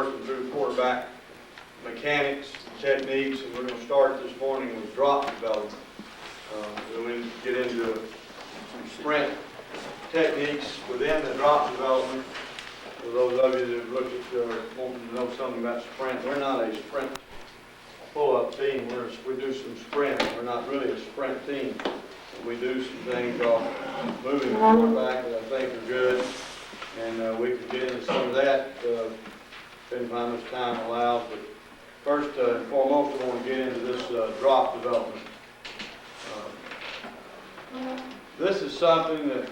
working through quarterback mechanics, techniques, and we're going to start this morning with drop development. Then we get into some sprint techniques within the drop development. For those of you that have looked at, wanting to know something about sprint, we're not a sprint pull-up team. We do some sprint. We're not really a sprint team. We do some things called moving the quarterback that I think are good, and we can get into some of that depending on how much time allows. But first and foremost, I want to get into this drop development. This is something that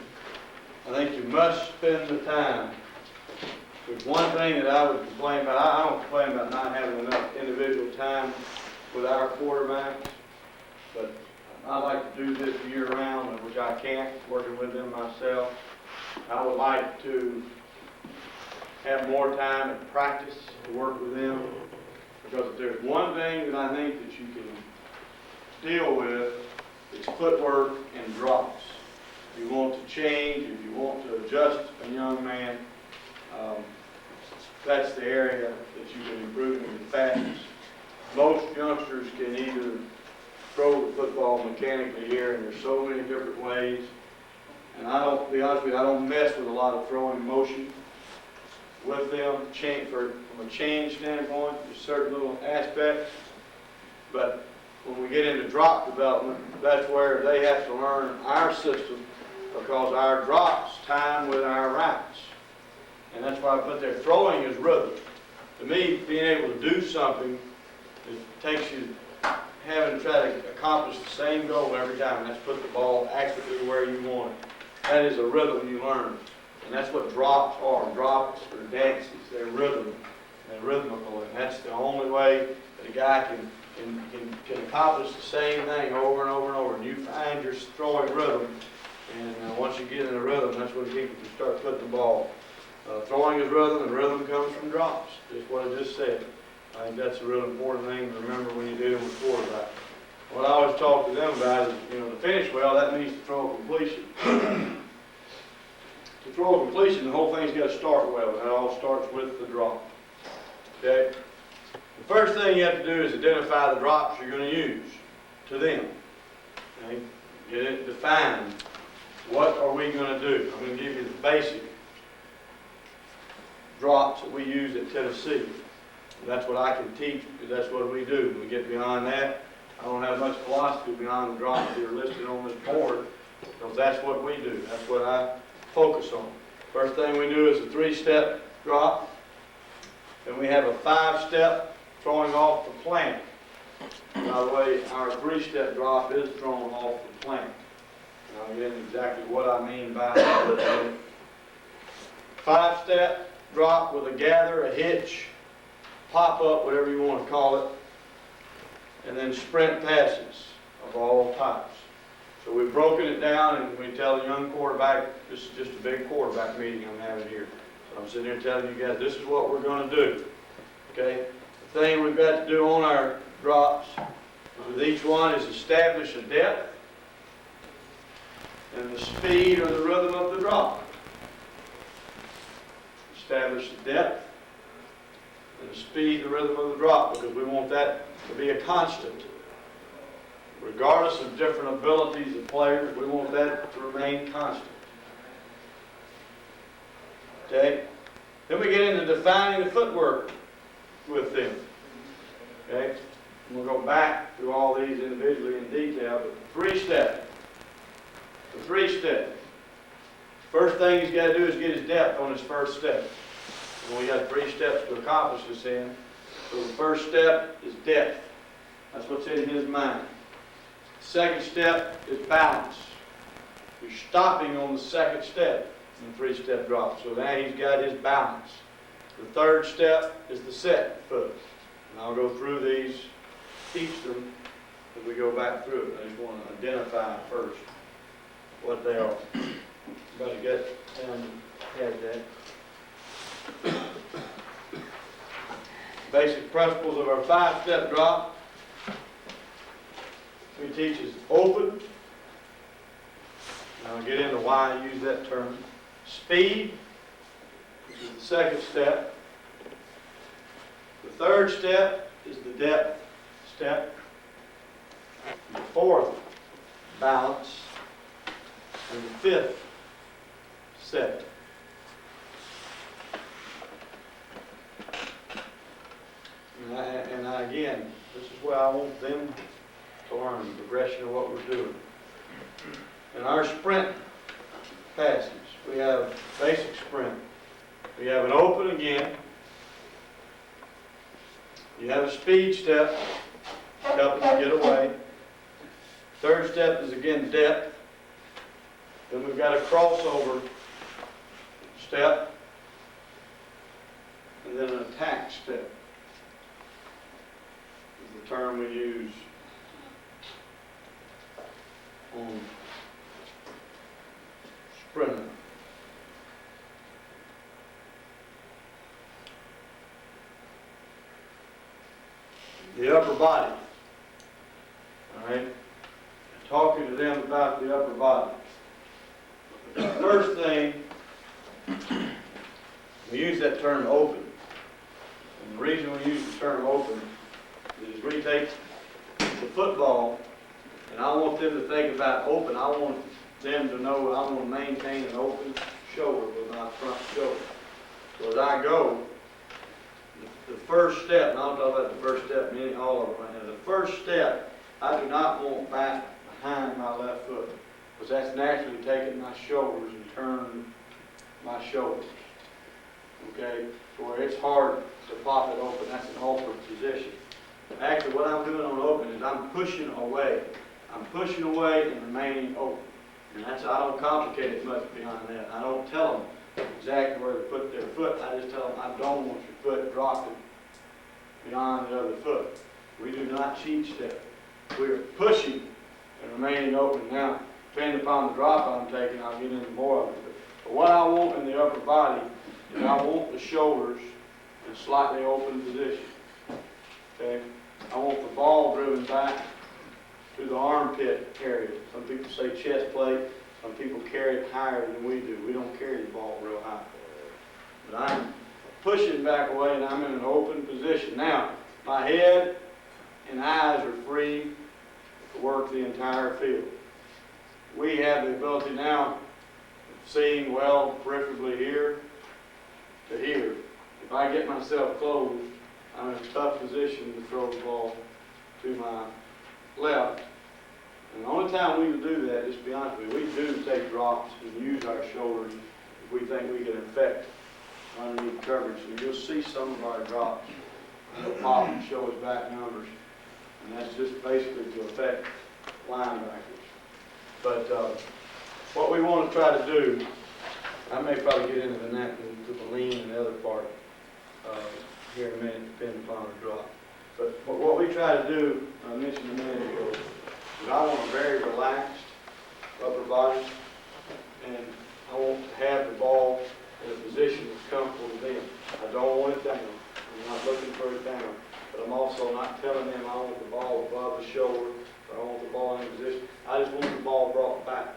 I think you must spend the time. There's one thing that I would complain about. I don't complain about not having enough individual time with our quarterbacks, but I like to do this year-round, which I can't, working with them myself. I would like to have more time at practice to work with them, because if there's one thing that I think that you can deal with, it's footwork and drops. If you want to change, if you want to adjust a young man, that's the area that you can improve in the fastest. Most youngsters can either throw the football mechanically here, and there's so many different ways. And I don't, to be honest with you, I don't mess with a lot of throwing motion with them. From a change standpoint, there's certain little aspects. But when we get into drop development, that's where they have to learn our system, because our drops time with our routes. And that's why I put there, throwing is rhythm. To me, being able to do something, it takes you having to try to accomplish the same goal every time. That's put the ball accurately where you want it. That is a rhythm you learn. And that's what drops are. Drops are dances. They're rhythm. They're rhythmical. And that's the only way that a guy can accomplish the same thing over and over and over. And you find your throwing rhythm. And once you get in a rhythm, that's when people can start putting the ball. Throwing is rhythm, and rhythm comes from drops. Just what I just said. I think that's a real important thing to remember when you're dealing with quarterback. What I always talk to them about is, to finish well, that means to throw a completion. To throw a completion, the whole thing's got to start well, and that all starts with the drop. Okay? The first thing you have to do is identify the drops you're going to use to them. Okay? Get it defined. What are we going to do? I'm going to give you the basic drops that we use at Tennessee. That's what I can teach, because that's what we do. When we get beyond that, I don't have much philosophy beyond the drops that are listed on this board, because that's what we do. That's what I focus on. First thing we do is a 3-step drop. Then we have a 5-step throwing off the plant. By the way, our 3-step drop is thrown off the plant. And I'll get into exactly what I mean by that. 5-step drop with a gather, a hitch, pop-up, whatever you want to call it, and then sprint passes of all types. So we've broken it down, and we tell a young quarterback, this is just a big quarterback meeting I'm having here. So I'm sitting here telling you guys, this is what we're going to do. Okay? The thing we've got to do on our drops with each one is establish a depth and the speed or the rhythm of the drop. Establish the depth and the speed, the rhythm of the drop, because we want that to be a constant. Regardless of different abilities of players, we want that to remain constant. Okay? Then we get into defining the footwork with them. Okay? And we'll go back through all these individually in detail, but the 3-step. The 3-step. First thing he's got to do is get his depth on his first step. And we got 3 steps to accomplish this in. So the first step is depth. That's what's in his mind. The second step is balance. You're stopping on the second step in the 3-step drop. So now he's got his balance. The third step is the set foot. And I'll go through these, teach them as we go back through it. I just want to identify first what they are. Everybody got down and had that. Basic principles of our 5-step drop. We teach is open. And I'll get into why I use that term. Speed, which is the second step. The third step is the depth step. The fourth, balance. And the fifth, set. Again, this is where I want them to learn the progression of what we're doing. In our sprint passage, we have basic sprint. We have an open again. You have a speed step, helping you get away. Third step is again depth. Then we've got a crossover step, and then an attack step. Is the term we use on sprinter. The upper body. All right? Talking to them about the upper body. The first thing, we use that term open. And the reason we use the term open is we take the football, and I want them to think about open. I want them to know I want to maintain an open shoulder with my front shoulder. So as I go, the first step, and I'll talk about the first step, meaning all of them right now. The first step, I do not want back behind my left foot, because that's naturally taking my shoulders and turning my shoulders. Okay? To where it's hard to pop it open. That's an awkward position. Actually, what I'm doing on open is I'm pushing away. I'm pushing away and remaining open. And that's, I don't complicate it much beyond that. I don't tell them exactly where to put their foot. I just tell them, I don't want your foot dropping beyond the other foot. We do not cheat step. We're pushing and remaining open. Now, depending upon the drop I'm taking, I'll get into more of it. But what I want in the upper body is I want the shoulders in a slightly open position. Okay? I want the ball driven back to the armpit area. Some people say chest plate. Some people carry it higher than we do. We don't carry the ball real high. But I'm pushing back away and I'm in an open position. Now, my head and eyes are free to work the entire field. We have the ability now of seeing well peripherally here to here. If I get myself closed, I'm in a tough position to throw the ball to my left. And the only time we would do that, just to be honest with you, we do take drops and use our shoulders if we think we can affect underneath coverage. And you'll see some of our drops. They'll pop and show us back numbers. And that's just basically to affect linebackers. But what we want to try to do, I may probably get into the neck and to the lean and the other part here in a minute, depending upon the drop. But what we try to do, I mentioned a minute ago, is I want a very relaxed upper body, and I want to have the ball in a position that's comfortable to them. I don't want it down. I'm not looking for it down. But I'm also not telling them I want the ball above the shoulder, or I want the ball in a position. I just want the ball brought back.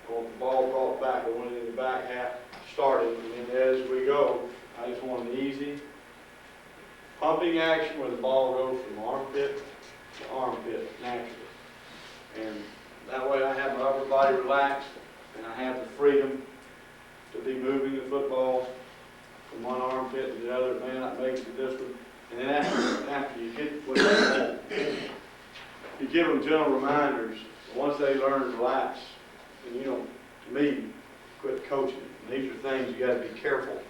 I want the ball brought back. I want it in the back half starting, and then as we go, I just want an easy pumping action where the ball goes from armpit to armpit naturally. And that way I have my upper body relaxed, and I have the freedom to be moving the football from one armpit to the other. It may not make it this one. And then after you get what you give them gentle reminders. Once they learn to relax, and you know, to me, quit coaching. And these are things you got to be careful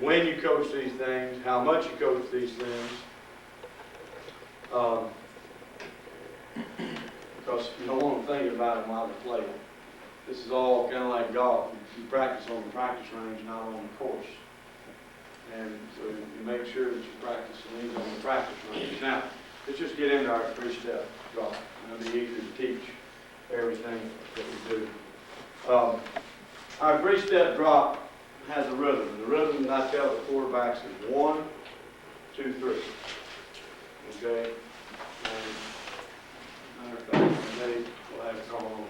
when you coach these things, how much you coach these things, because you don't want to think about them while they're playing. This is all kind of like golf. You practice on the practice range, not on the course. And so you make sure that you practice these on the practice range. Now, let's just get into our three-step drop. It'll be easier to teach everything that we do. Our three-step drop has a rhythm. The rhythm that I tell the quarterbacks is 1, 2, 3. Okay? And matter of fact, today we'll have it drawn on.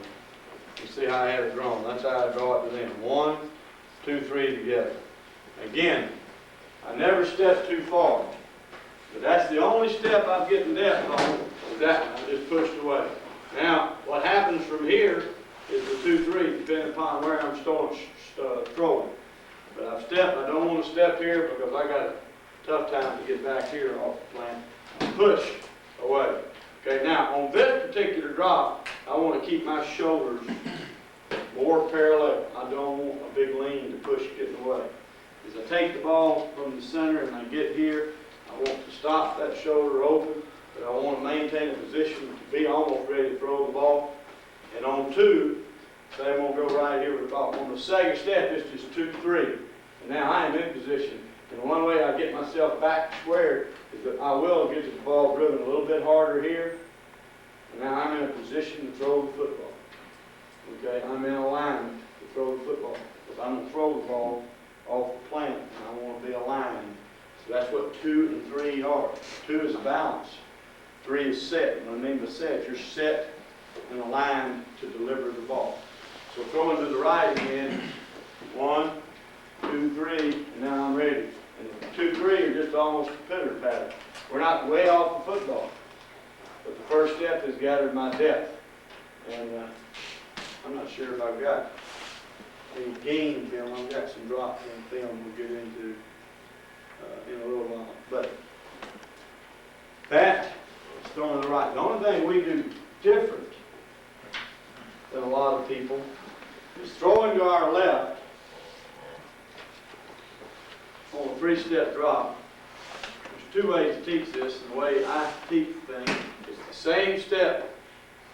You see how I have it drawn. That's how I draw it to them. 1, 2, 3 together. Again, I never step too far. But that's the only step I'm getting depth on, is that one. I just pushed away. Now, what happens from here is the 2-3, depending upon where I'm throwing. But I've stepped, I don't want to step here because I got a tough time to get back here off the plant. Push away. Okay, now on this particular drop, I want to keep my shoulders more parallel. I don't want a big lean to push getting away. As I take the ball from the center and I get here, I want to stop that shoulder open, but I want to maintain a position to be almost ready to throw the ball. And on 2, say I'm going to go right here with the ball. On the second step, it's just 2-3. And now I am in position. And one way I get myself back squared is that I will get the ball driven a little bit harder here. And now I'm in a position to throw the football. Okay, I'm in alignment to throw the football. Because I'm going to throw the ball off the plant, and I want to be aligned. So that's what 2 and 3 are. 2 is balance. 3 is set. What I mean by set, you're set and aligned to deliver the ball. So throwing to the right again, 1, 2, 3, and now I'm ready. And 2, 3 are just almost a pitter patter. We're not way off the football. But the first step is gathered my depth. And I'm not sure if I've got any game film. I've got some drop in film we'll get into in a little while. But that is throwing to the right. The only thing we do different than a lot of people is throwing to our left on a 3-step drop. There's 2 ways to teach this, and the way I teach things is the same step,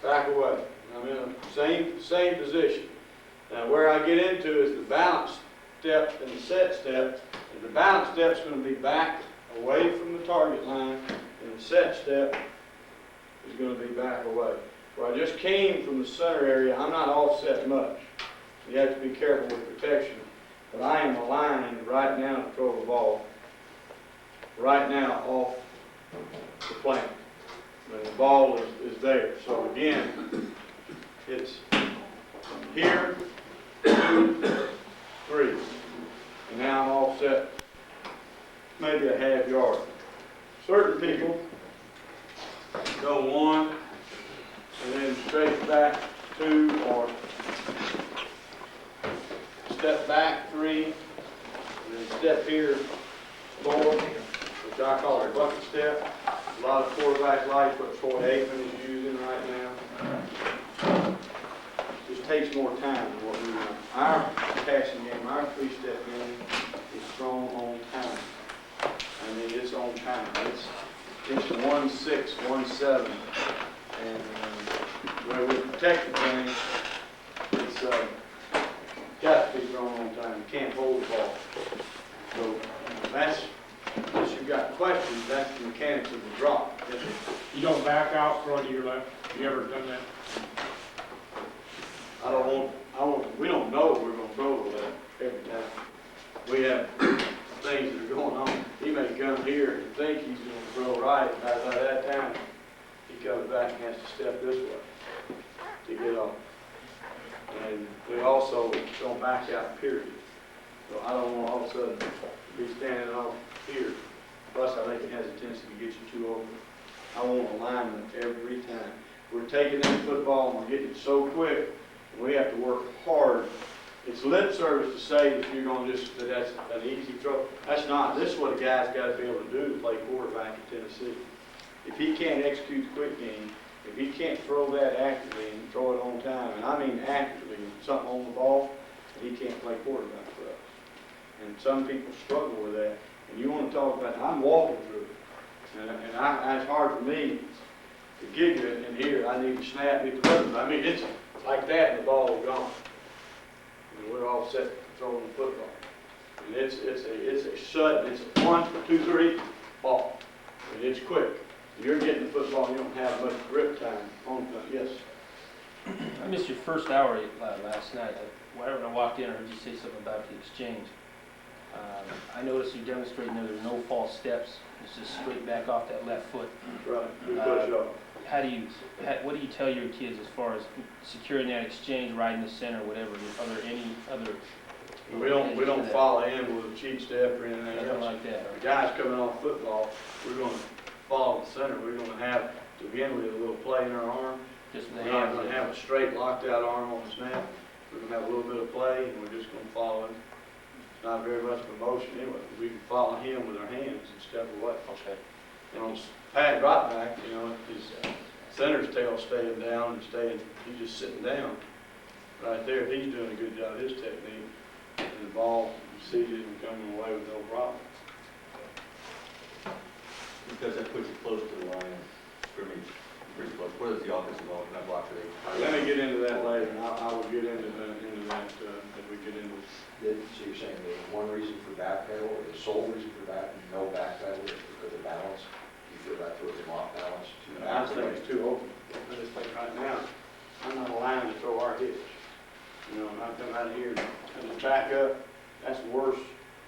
back away. I'm in the same position. Now where I get into is the balance step and the set step. And the balance step is going to be back away from the target line, and the set step is going to be back away. Where I just came from the center area, I'm not offset much. You have to be careful with protection. But I am aligned right now to throw the ball right now off the plant. And the ball is there. So again, it's here, 2, 3. And now I'm offset maybe a half yard. Certain people go 1 and then straight back 2, or step back 3, and then step here 4, which I call a bucket step. A lot of quarterbacks like what Troy Aikman is using right now. Just takes more time than what we want. Our passing game, our 3-step game is thrown on time. I mean, it's on time. It's 1-6, 1-7, and the way we protect the thing, it's got to be thrown on time. You can't hold the ball. So that's, unless you've got questions, that's the mechanics of the drop. You don't back out, throw to your left. Have you ever done that? We don't know we're going to throw to that every time. We have things that are going on. He may come here and think he's going to throw right, and by that time, he comes back and has to step this way to get off. And we also don't back out, period. So I don't want all of a sudden to be standing off here. Plus, I think it has a tendency to get you too over. I want alignment every time. We're taking in football and we're getting it so quick, and we have to work hard. It's lip service to say that you're going to that's an easy throw. That's not. This is what a guy's got to be able to do to play quarterback in Tennessee. If he can't execute the quick game, if he can't throw that accurately and throw it on time, and I mean accurately, something on the ball, he can't play quarterback for us. And some people struggle with that. And you want to talk about, I'm walking through it. And it's hard for me to give you it in here. I need to snap it to rhythm. I mean, it's like that and the ball is gone. And we're all set throwing the football. And it's a sudden, it's a 1, 2, 3 ball. And it's quick. You're getting the football, you don't have much grip time on it. Yes? I missed your first hour last night. When I walked in, I heard you say something about the exchange. I noticed you demonstrating there are no false steps. It's just straight back off that left foot. Right. We push up. What do you tell your kids as far as securing that exchange right in the center, whatever? Are there any other We don't follow in with a cheat step or anything Nothing else. like that. The guys coming off football, we're gonna follow the center. We're gonna have, to begin with, a little play in our arm. Just the We're not hands. gonna have a straight locked out arm on the snap. We're gonna have a little bit of play, and we're just gonna follow him. It's not very much of a motion anyway. We can follow him with our hands and step away. Okay. And on pad dropback, you know, his center's tail staying down and he's just sitting down. Right there, he's doing a good job of his technique. And the ball seated and coming away with no problem. Because that puts you close to the line of scrimmage, pretty close. What is the offensive line, that block today? Let me get into that later, and I will get into that as we get into it. So you're saying the one reason for back pedal, or the sole reason for no back pedal is because of balance? You feel that throws them off balance? I just think it's too open. I just think right now, I'm not aligned to throw our hitch. You know, I come out of here and just back up, that's the worst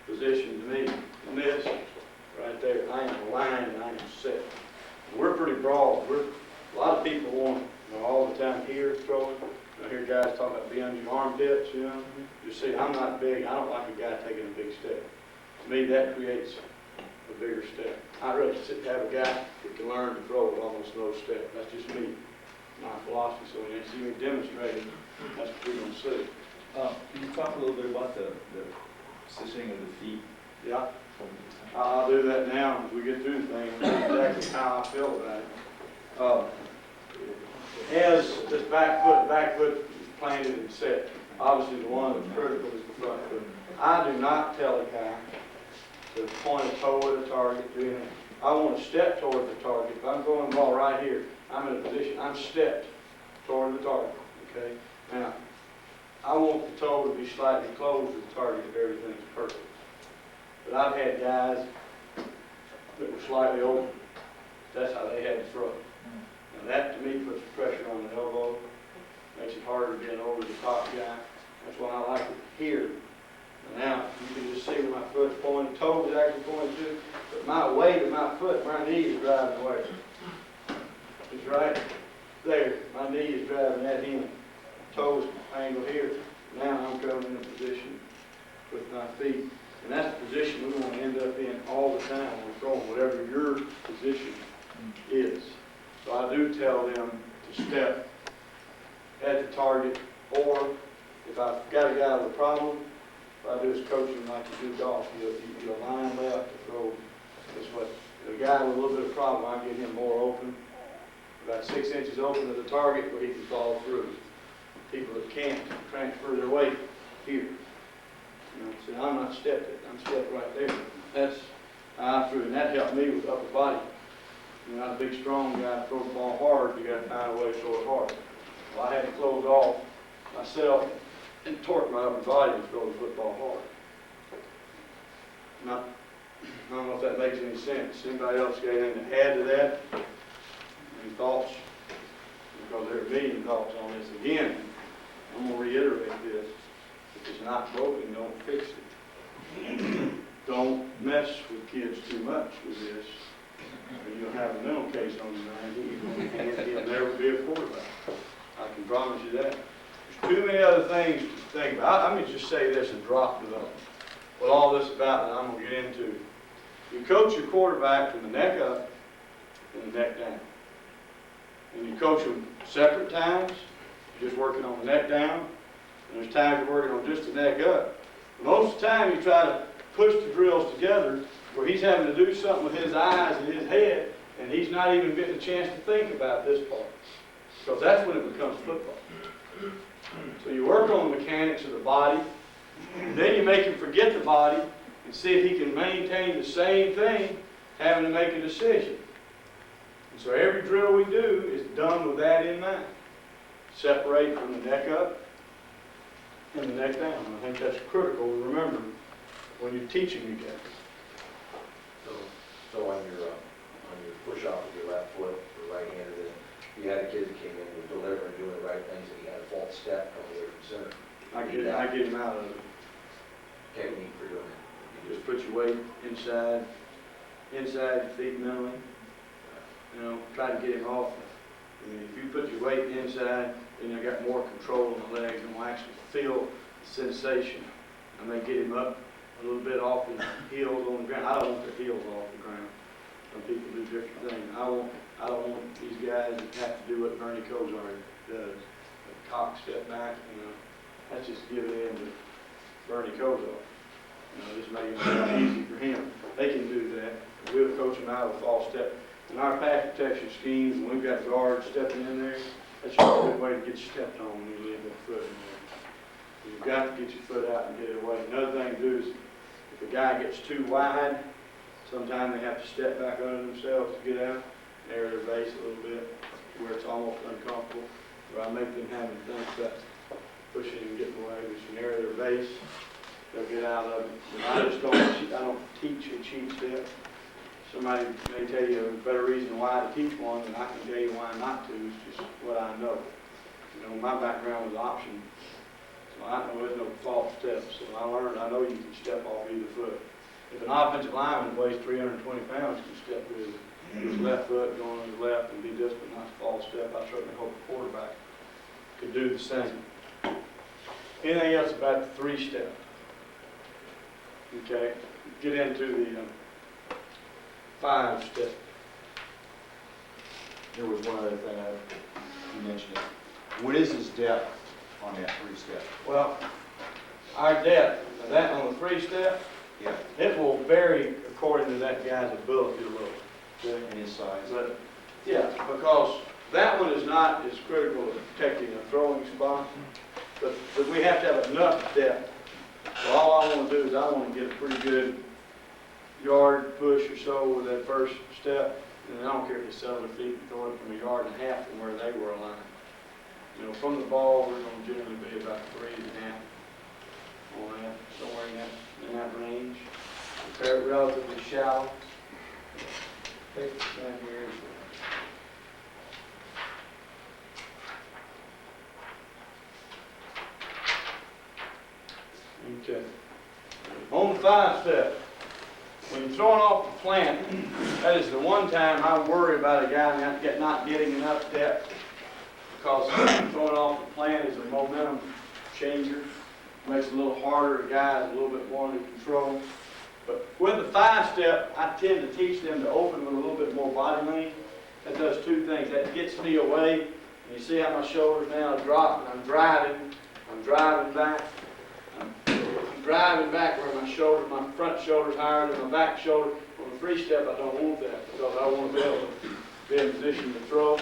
position to me than this. Right there, I am aligned and I am set. We're pretty broad. A lot of people want, you know, all the time here throwing. I hear guys talk about being under your armpits, you know. You see, I'm not big. I don't like a guy taking a big step. To me, that creates a bigger step. I'd rather have a guy that can learn to throw with almost no step. That's just me, my philosophy. So when you see me demonstrating, that's what we're going to see. Can you talk a little bit about the positioning of the feet? Yeah, I'll do that now as we get through the thing. That's exactly how I feel about it. As this back foot is planted and set, obviously the one that's critical is the front foot. I do not tell a guy to point a toe at a target, do anything. I want to step toward the target. If I'm throwing the ball right here, I'm in a position, I'm stepped toward the target, okay? Now, I want the toe to be slightly closed to the target if everything's perfect. But I've had guys that were slightly open. That's how they had to throw. Now that to me puts pressure on the elbow, makes it harder being over the top guy. That's why I like it here. And now you can just see where my foot's pointing, toe is actually pointing to, but my weight of my foot, my knee is driving away. It's right there. My knee is driving at him. Toes angle here. Now I'm coming in a position with my feet. And that's the position we want to end up in all the time when we're throwing, whatever your position is. So I do tell them to step at the target, or if I've got a guy with a problem, what I do is coach him like you do golf. You line left to throw. That's what, a guy with a little bit of problem, I get him more open, about 6 inches open to the target where he can fall through. People that can't transfer their weight here. You know, see, I'm not stepped it. I'm stepped right there. That's how I threw, and that helped me with upper body. You're not a big, strong guy to throw the ball hard. You got to find a way to throw it hard. Well, I had to close off myself and torque my upper body to throw the football hard. Now, I don't know if that makes any sense. Anybody else got anything to add to that? Any thoughts? Because there are a million thoughts on this. Again, I'm going to reiterate this. If it's not broken, don't fix it. Don't mess with kids too much with this. Or you'll have a mental case on your mind. And he'll never be a quarterback. I can promise you that. There's too many other things to think about. Let me just say this and drop it up. What all this about that I'm going to get into. You coach your quarterback from the neck up and the neck down. And you coach them separate times. You're just working on the neck down. And there's times you're working on just the neck up. Most of the time you try to push the drills together where he's having to do something with his eyes and his head, and he's not even getting a chance to think about this part. Because that's when it becomes football. So you work on the mechanics of the body, and then you make him forget the body and see if he can maintain the same thing, having to make a decision. And so every drill we do is done with that in mind. Separate from the neck up and the neck down. And I think that's critical to remember when you're teaching you guys. So on your push off with your left foot, or right-handed, then you had a kid that came in and was delivering, doing the right things, and he had a false step coming away from center. I get him out of it. Technique for doing that. You just put your weight inside your feet mentally. You know, try to get him off. I mean, if you put your weight inside, then you got more control on the legs and will actually feel the sensation I may get him up a little bit off his heels on the ground. I don't want their heels off the ground. Some people do different things. I don't want these guys that have to do what Bernie Kosar does. A cock step back, that's just giving in to Bernie Kosar. Just making it easy for him. They can do that. We'll coach them out of a false step. In our pass protection schemes, when we've got guards stepping in there, that's just a good way to get you stepped on when you leave that foot in there. You've got to get your foot out and get it away. Another thing to do is, if a guy gets too wide, sometimes they have to step back under themselves to get out, narrow their base a little bit, where it's almost uncomfortable, where I make them have to think about pushing and getting away. Just narrow their base, they'll get out of it. But I don't teach a cheat step. Somebody may tell you a better reason why to teach one, and I can tell you why not to. It's just what I know. My background was option, so I know there's no false steps. So I know you can step off either foot. If an offensive lineman weighs 320 pounds, can step with his left foot going on his left and be disciplined, not a false step. I certainly hope the quarterback could do the same. Anything else about the three-step? Okay, get into the five-step. There was one other thing you mentioned it. What is his depth on that three-step? Well, our depth, that on the three-step, Yeah. it will vary according to that guy's ability to look. Okay? And his size? But, yeah, because that one is not as critical as protecting a throwing spot, but we have to have enough depth. So all I want to do is I want to get a pretty good yard push or so with that first step, and I don't care if it's 7 feet and throw it from a yard and a half from where they were aligned. From the ball, we're going to generally be about 3.5 on that, somewhere in that range. They're relatively shallow. Take this down here. Okay. On the five-step, when you're throwing off the plant, that is the one time I worry about a guy not getting enough depth, because throwing off the plant is a momentum changer. Makes it a little harder, guys a little bit more under control. But with the five-step, I tend to teach them to open with a little bit more body lean. That does two things. That gets me away, and you see how my shoulders now drop, and I'm driving back. I'm driving back where my front shoulder's higher than my back shoulder. On the three-step, I don't want that, because I want to be able to be in position to throw.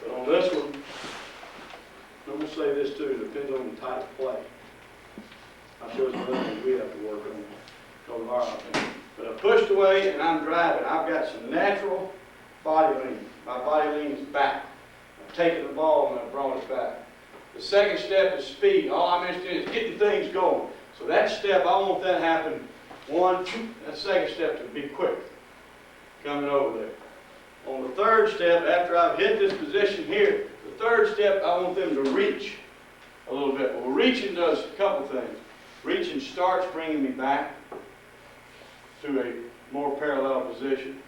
But on this one, I'm going to say this too, it depends on the type of play. I showed some other things we have to work on. But I pushed away and I'm driving. I've got some natural body lean. My body lean is back. I've taken the ball and I've brought it back. The second step is speed. All I'm interested in is getting things going. So that step, I want that to happen. That second step to be quick, coming over there. On the third step, after I've hit this position here, the third step, I want them to reach a little bit. Well, reaching does a couple things. Reaching starts bringing me back to a more parallel position.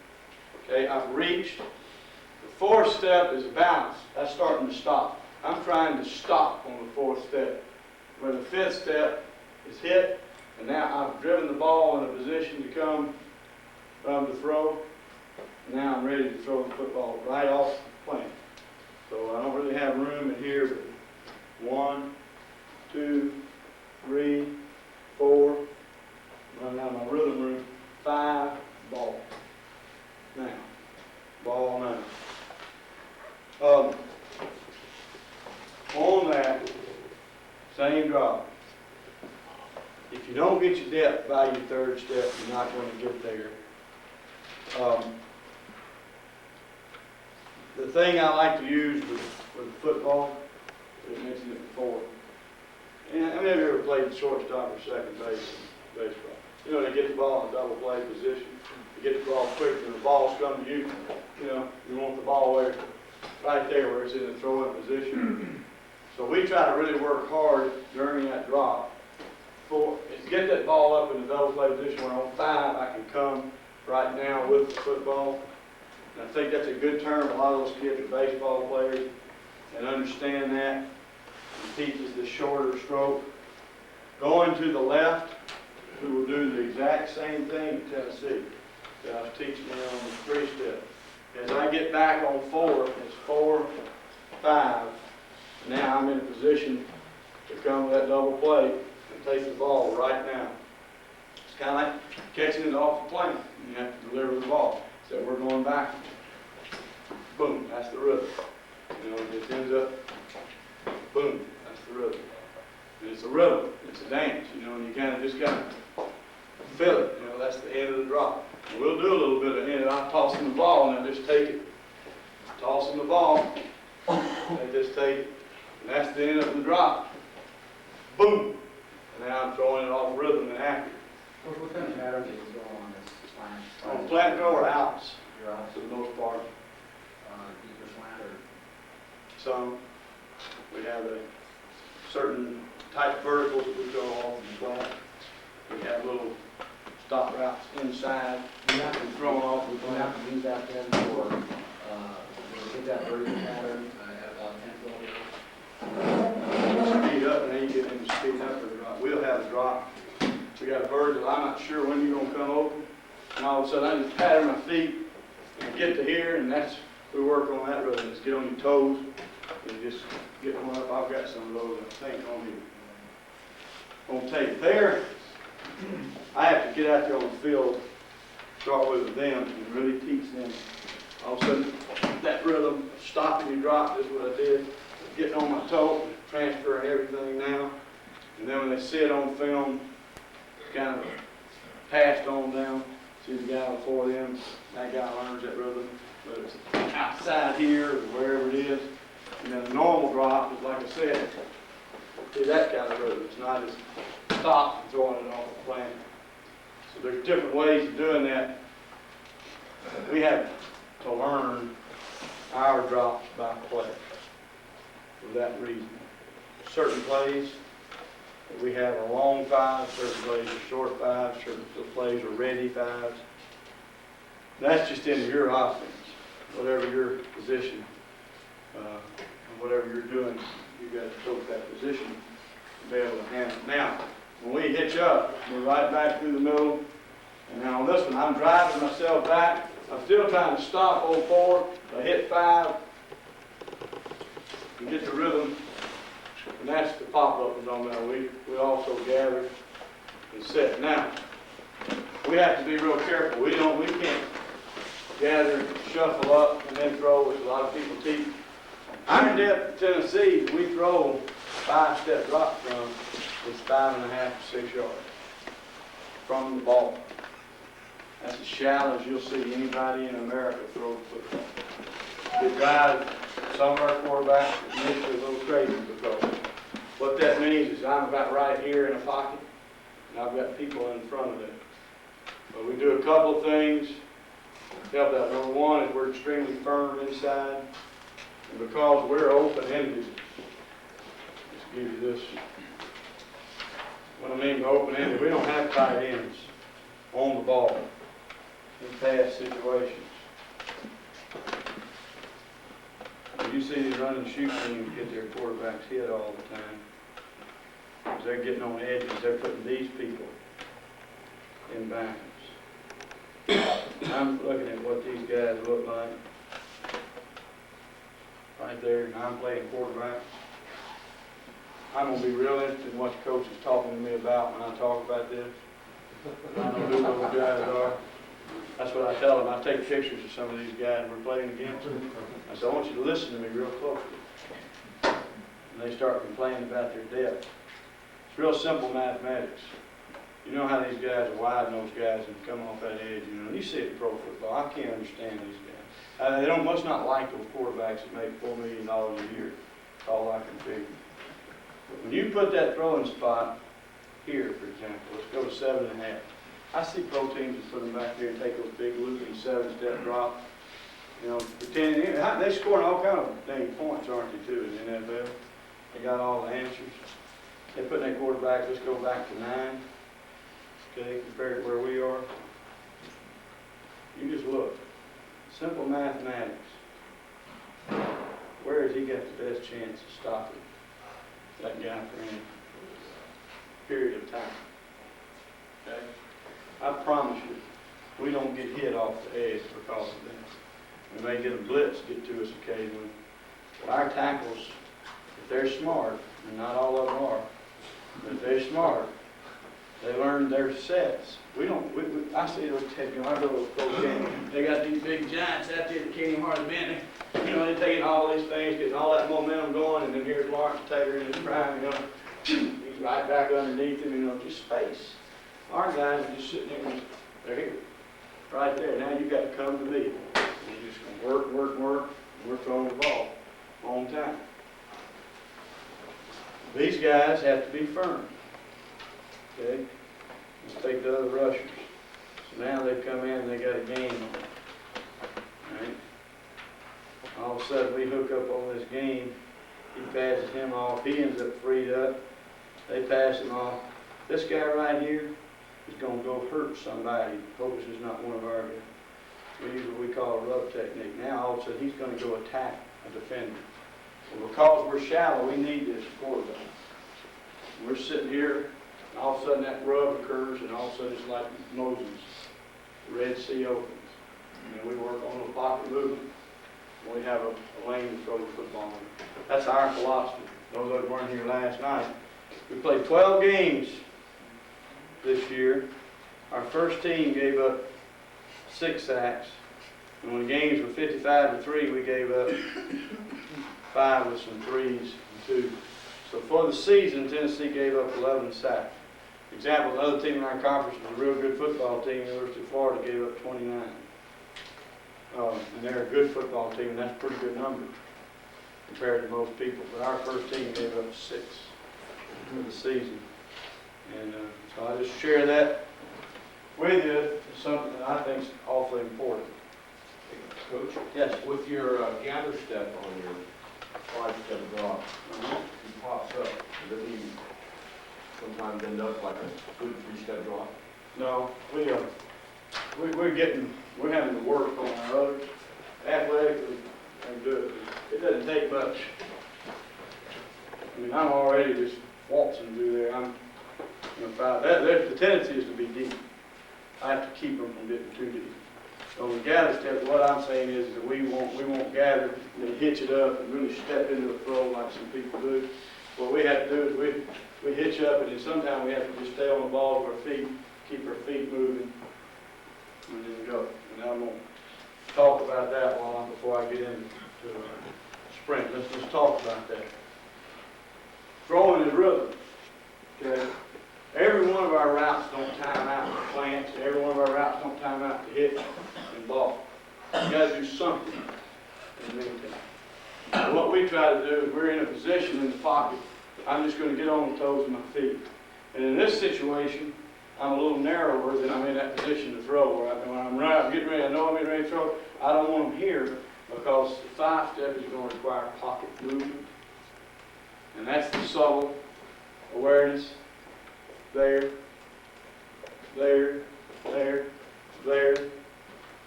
Okay, I've reached. The fourth step is balance. That's starting to stop. I'm trying to stop on the fourth step. Where the fifth step is hit, and now I've driven the ball in a position to come from the throw. Now I'm ready to throw the football right off the plant. So I don't really have room in here, but 1, 2, 3, 4, running out of my rhythm room, 5, ball. Now, ball now. On that, same drop. If you don't get your depth by your third step, you're not going to get there. The thing I like to use with football, I mentioned it before, and I mean, have you ever played shortstop or second base in baseball? They get the ball in a double play position. You get the ball quick, and the ball's coming to you. You want the ball right there where it's in the throwing position. So we try to really work hard during that drop to get that ball up in the double play position where on 5 I can come right now with the football. And I think that's a good term. A lot of those kids are baseball players and understand that. It teaches the shorter stroke. Going to the left, we will do the exact same thing in Tennessee that I was teaching them on the 3-step. As I get back on 4, it's 4, 5. Now I'm in a position to come with that double plate and take the ball right now. It's kind of like catching it off the plane. You have to deliver the ball. So we're going backwards. Boom, that's the rhythm. You know, it ends up, boom, that's the rhythm. And it's a rhythm, it's a dance, you know, and you kind of just got to feel it. You know, that's the end of the drop. And we'll do a little bit of end. I'll toss them the ball and I just take it. Toss them the ball. They just take it. And that's the end of the drop. Boom. And now I'm throwing it off rhythm and accurate. What kind of pattern is going on this slant? On flat throw or outs, You're out for the most part. deeper slant or? Some. We have a certain type of verticals that we throw off the flat. We have little stop routes inside and thrown off the We're going to flat. have to use that then for, get that vertical pattern at about 10 kilometers. Speed up, and then you get into speed up or drop. We'll have a drop. We got a vertical. I'm not sure when you're gonna come open. And all of a sudden I just pattern my feet and get to here, and that's, we work on that rhythm. Just get on your toes and just get one up. I've got some of those, I think, on here. On tape. There, I have to get out there on the field, start with them, and really teach them. All of a sudden, that rhythm, stopping your drop is what I did. Getting on my toe, transferring everything now. And then when they see it on film, it's kind of passed on down. See the guy before them, that guy learns that rhythm. But it's outside here or wherever it is. And then a normal drop is, like I said, see that kind of rhythm. It's not just stop and throwing it off the plane. So there's different ways of doing that. We have to learn our drops by play for that reason. Certain plays, we have a long 5, certain plays are short 5, certain plays are ready 5s. That's just in your offense, whatever your position, and whatever you're doing, you've got to coach that position to be able to handle it. Now, when we hitch up, we're right back through the middle, and now on this one, I'm driving myself back. I'm still trying to stop 04, I hit 5, and get the rhythm, and that's the pop-up is on there. We also gather and set. Now, we have to be real careful. We can't gather, shuffle up, and then throw, as a lot of people teach. Iron Depth, Tennessee, we throw 5-step drop from, it's 5.5 to 6 yards from the ball. That's as shallow as you'll see anybody in America throw the football. It drives some of our quarterbacks initially a little crazy because what that means is I'm about right here in a pocket, and I've got people in front of them. But we do a couple of things to help that. Number one is we're extremely firm inside, and because we're open-ended, just give you this. What I mean by open-ended, we don't have tight ends on the ball in past situations. You see these running and shoot teams get their quarterbacks hit all the time. Because they're getting on edges, they're putting these people in bounds. I'm looking at what these guys look like. Right there, and I'm playing quarterback. I'm going to be real interested in what the coach is talking to me about when I talk about this. I know who those guys are. That's what I tell them. I take pictures of some of these guys we're playing against. I said, I want you to listen to me real closely. And they start complaining about their depth. It's real simple mathematics. You know how these guys are wide those guys and come off that edge. You know, you see it in pro football. I can't understand these guys. They must not like those quarterbacks that make $4 million a year. That's all I can figure. But when you put that throwing spot here, for example, let's go to 7.5. I see pro teams that put them back there and take those big looping 7-step drops. You know, pretending they're scoring all kind of dang points, aren't they, too, in the NFL? They got all the answers. They put that quarterback, let's go back to 9. Okay, compared to where we are. You just look. Simple mathematics. Where has he got the best chance of stopping that guy for any period of time? okay? I promise you, we don't get hit off the edge because of that. We may get a blitz get to us occasionally, but our tackles, if they're smart, and not all of them are, but if they're smart, they learn their sets. I see those I go to those games, they got these big giants out there that can't even hardly bend. They're taking all these things, getting all that momentum going, and then here's Lawrence Taylor in his prime, he's right back underneath him, just space. Our guys are just sitting there, they're here, right there. Now you got to come to me. You're just going to work, and we're throwing the ball on time. These guys have to be firm. Okay? Let's take the other rushers. So now they come in and they got a game on it. Right? All of a sudden we hook up on this game. He passes him off. He ends up freed up. They pass him off. This guy right here is going to go hurt somebody. Hope this is not one of our guys. We use what we call a rub technique. Now all of a sudden he's going to go attack a defender. Well, because we're shallow, we need this quarterback. We're sitting here, and all of a sudden that rub occurs, and all of a sudden it's like Moses. The Red Sea opens. And we work on a pocket movement, and we have a lane to throw the football in. That's our philosophy. Those that weren't here last night. We played 12 games this year. Our first team gave up 6 sacks. And when the games were 55-3, we gave up 5 with some 3s and 2. So for the season, Tennessee gave up 11 sacks. Example, another team in our conference was a real good football team, University of Florida, gave up 29. And they're a good football team, and that's a pretty good number compared to most people. But our first team gave up 6 for the season. And so I just share that with you. It's something that I think is awfully important. Coach, Yes? with your gather step on your 5-step drop, he pops up, does it mean sometimes end up like a good 3-step drop? No, we're having to work on our others athletically and do it. It doesn't take much. I mean, I'm already just waltzing through there. The tendency is to be deep. I have to keep them from getting too deep. So the gather step, what I'm saying is that we won't gather and hitch it up and really step into a throw like some people do. What we have to do is we hitch up, and then sometimes we have to just stay on the ball with our feet, keep our feet moving, and then go. And I'm going to talk about that before I get into sprint. Let's just talk about that. Throwing is rhythm. Okay? Every one of our routes don't time out to plants. Every one of our routes don't time out to hit and ball. You got to do something in the meantime. And what we try to do is we're in a position in the pocket. I'm just going to get on the toes of my feet. And in this situation, I'm a little narrower than I'm in that position to throw. When I'm getting ready, I know I'm getting ready to throw. I don't want them here because the 5-step is going to require pocket movement. And that's the subtle awareness. There,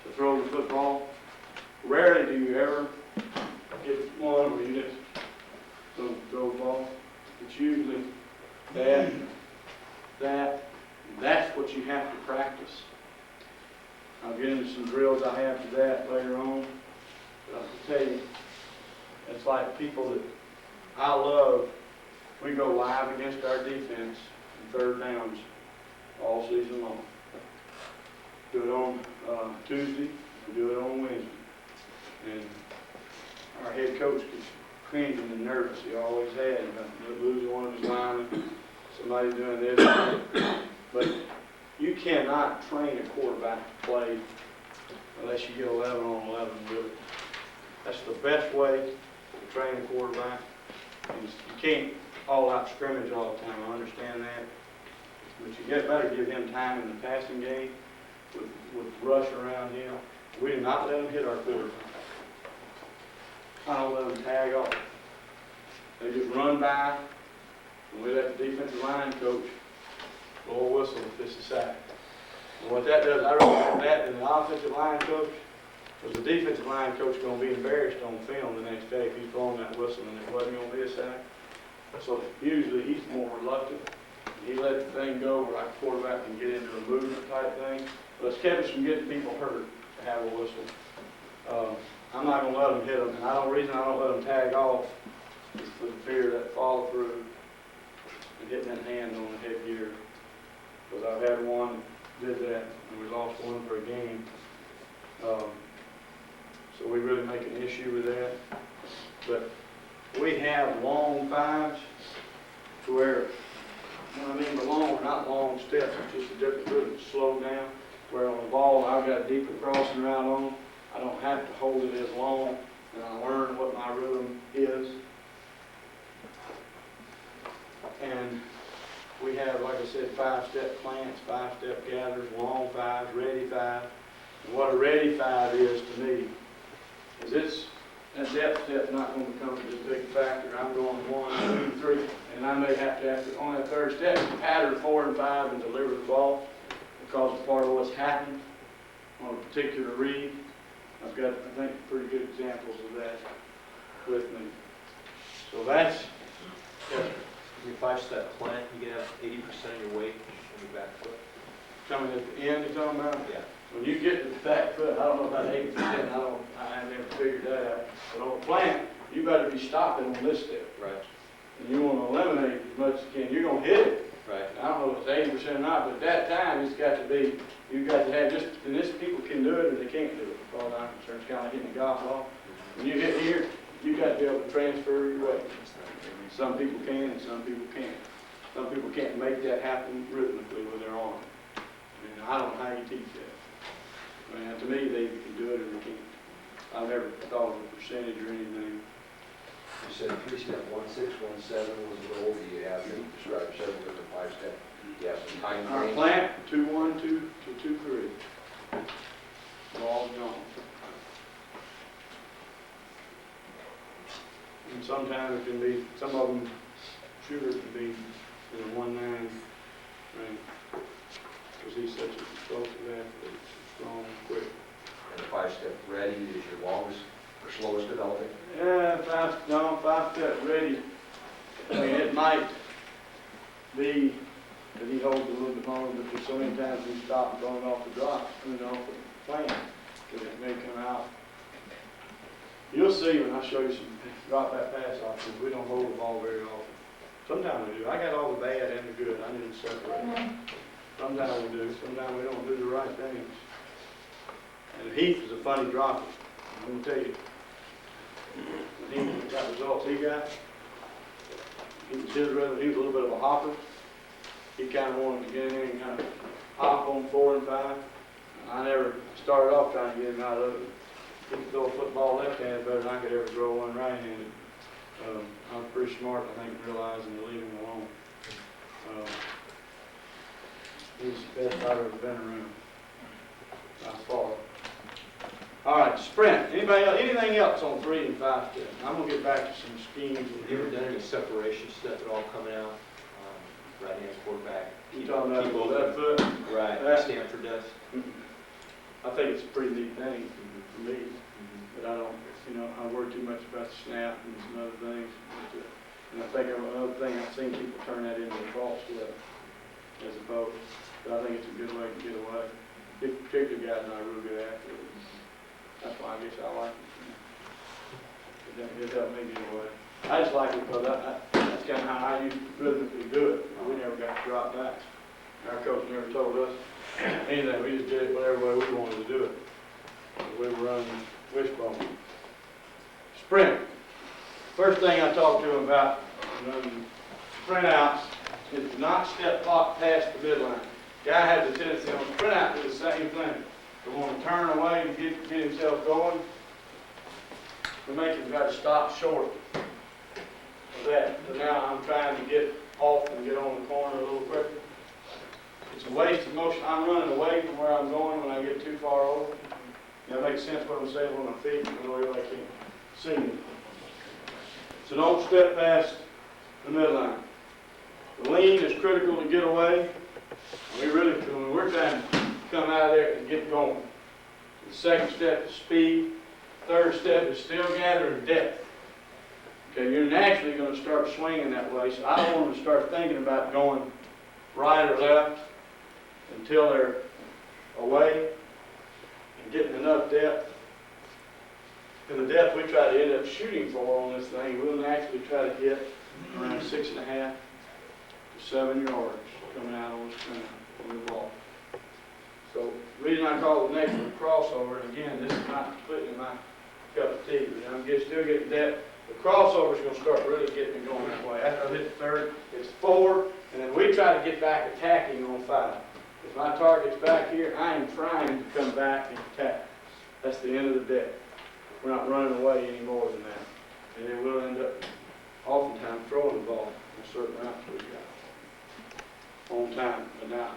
to throw the football. Rarely do you ever get one where you just don't throw the ball. It's usually that's what you have to practice. I'll get into some drills I have to that later on. But I'll tell you, it's like people that I love. We go live against our defense in 3rd downs all season long. Do it on Tuesday, we do it on Wednesday. And our head coach gets cringing and nervous. He always had about losing one of his linemen, somebody doing this. But you cannot train a quarterback to play unless you get 11 on 11 with it. That's the best way to train a quarterback. You can't all-out scrimmage all the time. I understand that. But you better give him time in the passing game with rush around him. We do not let them hit our quarterback. I don't let them tag off. They just run by, and we let the defensive line coach blow a whistle if it's a sack. And what that does, I rather that than the offensive line coach, because the defensive line coach is going to be embarrassed on film the next day if he's blowing that whistle and it wasn't going to be a sack. So usually he's more reluctant He let the thing go where like a quarterback can get into a movement type thing, but it's kept us from getting people hurt to have a whistle. I'm not gonna let them hit them, and reason I don't let them tag off is for the fear of that follow through and hitting that hand on the headgear. Because I've had one that did that, and we lost one for a game. So we really make an issue with that. But we have long fives to where, when I mean the long, not long steps, it's just a different rhythm, slow down. Where on the ball, I've got a deeper crossing route on, I don't have to hold it as long, and I learn what my rhythm is. And we have, like I said, 5-step plants, 5-step gathers, long fives, ready five. And what a ready five is to me, is that depth step's not going to become this big factor. I'm going 1, 2, 3, and I may have to, on that third step, pattern 4 and 5 and deliver the ball because of part of what's happened on a particular read. I've got, I think, pretty good examples of that with me. So that's, yes, Your 5-step plant, you can have 80% of your weight on your back foot. coming at the end, you're talking about? Yeah. When you get to the back foot, I don't know about 80%, I have never figured that out. But on the plant, you better be stopping on this step. Right. And you want to eliminate as much as you can. You're going to hit it. Right. I don't know if it's 80% or not, but at that time, it's got to be, you've got to have just, and this people can do it or they can't do it. As far as I'm concerned, it's kind of like hitting a golf ball. When you hit here, you've got to be able to transfer your weight. Some people can and some people can't. Some people can't make that happen rhythmically with their arm. And I don't know how you teach that. I mean, to me, they can do it or they can't. I've never thought of a percentage or anything. You said 3-step, 1-6, 1-7 was the goal. Do you have, you described several different 5-step. You have some time Our frames. plant, 2-1-2 to 2-3. Ball's gone. And sometimes it can be, some of them, shooter can be in a 1-9 range. Because he's such a explosive athlete, strong, quick. And the 5-step ready is your longest or slowest developing. Yeah, 5-step ready. I mean, it might be that he holds a little bit longer, but there's so many times we stop going off the drop, off the plane, that it may come out. You'll see when I show you some drop that pass off, because we don't hold the ball very often. Sometimes we do. I got all the bad and the good. I need to separate. Sometimes we do. Sometimes we don't do the right things. And Heath is a funny dropper. I'm going to tell you. When he got results he got, he was a little bit of a hopper. He kind of wanted to get in and kind of hop on 4 and 5. I never started off trying to get him out of it. He could throw a football left-handed better than I could ever throw one right-handed. I was pretty smart, I think, realizing to leave him alone. He's the best I've ever been around, by far. All right, sprint. Anybody else, anything else on 3 and 5 step? I'm gonna get back to some schemes. Have you ever done any separation stuff at all coming out? Right-hand quarterback. You talking about keep the open. left foot? Right, That- Stanford does. I think it's a pretty neat thing for me, but I don't, I worry too much about the snap and some other things. And I think another thing, I've seen people turn that into a false step as opposed. But I think it's a good way to get away. This particular guy's not a real good athlete. That's why I guess I like it. It helped me get away. I just like it because that's kind of how I used to rhythmically do it. We never got to drop back. Our coach never told us anything. We just did it whatever way we wanted to do it. We were running wishbone. Sprint. First thing I talked to him about running sprint outs is not step clock past the midline. Guy has a tendency on sprint out to do the same thing. They want to turn away and get himself going. We make him try to stop short of that. So now I'm trying to get off and get on the corner a little quicker. It's a waste of motion. I'm running away from where I'm going when I get too far over. That makes sense what I'm saying on my feet and the way I can see me. So don't step past the midline. The lean is critical to get away. We're trying to come out of there and get going. The second step is speed. Third step is still gathering depth. Okay, you're naturally going to start swinging that way, so I don't want to start thinking about going right or left until they're away and getting enough depth. And the depth we try to end up shooting for on this thing, we'll actually try to get around 6.5 to 7 yards coming out on the screen on the ball. So the reason I call the next one crossover, and again, this is not completely my cup of tea, but I'm still getting depth. The crossover is going to start really getting me going that way. After I hit the third, it's 4, and then we try to get back attacking on 5. If my target's back here, I am trying to come back and attack. That's the end of the depth. We're not running away any more than that. And then we'll end up oftentimes throwing the ball on certain routes we got on time. But now,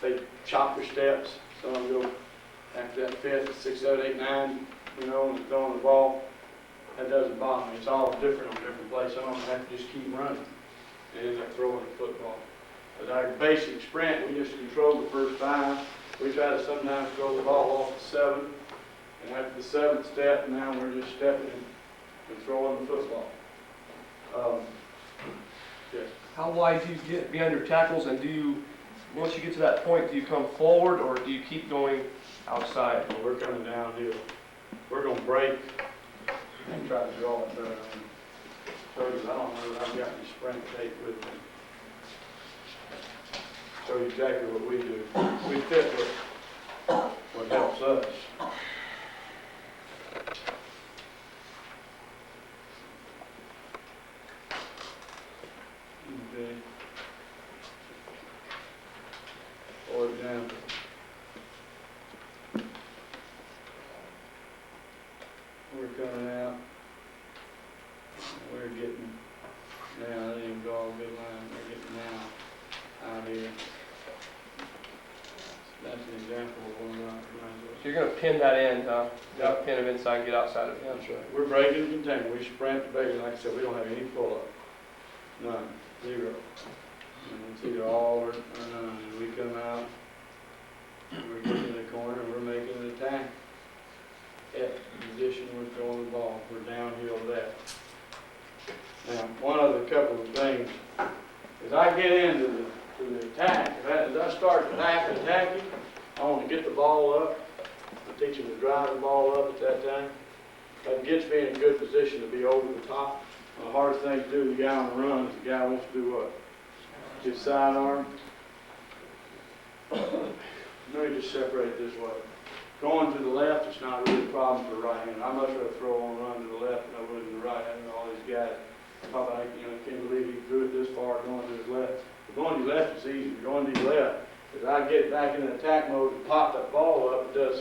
they chop their steps. Some of them go after that 5th, 6th, 7th, 8th, 9th, you know, and throwing the ball. That doesn't bother me. It's all different on different places. Some of them have to just keep running and end up throwing the football. But our basic sprint, we just control the first 5. We try to sometimes throw the ball off the 7th. And after the 7th step, now we're just stepping and throwing the football. Yes. How wide do you get behind your tackles, and do you, once you get to that point, do you come forward or do you keep going outside? Well, we're coming downhill. We're going to break and try to draw it better. Show you, I don't know that I've got any sprint tape with me. Show you exactly what we do. We fit what helps us. Okay. For example, we're coming out, we're getting, now, that didn't go all good line, we're getting now out here. That's an example of one of So you're going to pin that end, huh? Yeah. Pin them inside and get outside of it. That's right. We're breaking the container. We sprint the bait. Like I said, we don't have any pull-up. None. 0. And it's either all or none. And we come out, and we're getting in the corner, and we're making an attack. At the position we're throwing the ball. We're downhill that. Now, one other couple of things. As I get into the attack, as I start attacking, I want to get the ball up. I teach them to drive the ball up at that time. That gets me in a good position to be over the top. The hardest thing to do, the guy on the run, is the guy wants to do what? Get sidearm. Let me just separate it this way. Going to the left, it's not really a problem for the right hand. I'd much rather throw on run to the left than I would to the right. Having all these guys, I can't believe he threw it this far going to his left. But going to your left is easy. Going to your left, as I get back in attack mode and pop that ball up, it does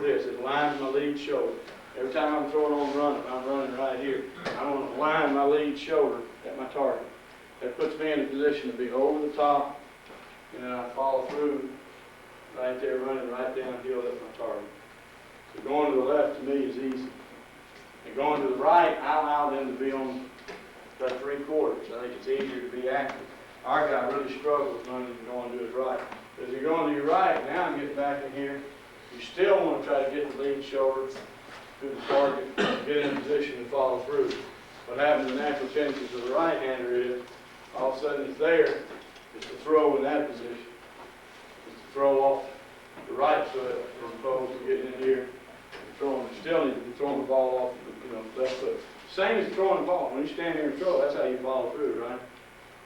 this. It lines my lead shoulder. Every time I'm throwing on run, I'm running right here. I want to line my lead shoulder at my target. That puts me in a position to be over the top, and then I follow through right there, running right downhill at my target. So going to the left to me is easy. And going to the right, I allow them to be on about 3/4. I think it's easier to be active. Our guy really struggles running and going to his right. As you're going to your right, now I'm getting back in here. You still want to try to get the lead shoulder to the target, get in a position to follow through. What happens in the natural tendencies of the right-hander is, all of a sudden it's there, it's to throw in that position. It's to throw off the right foot as opposed to getting in here and throwing. You still need to be throwing the ball off the left foot. Same as throwing the ball. When you stand here and throw, that's how you follow through, right?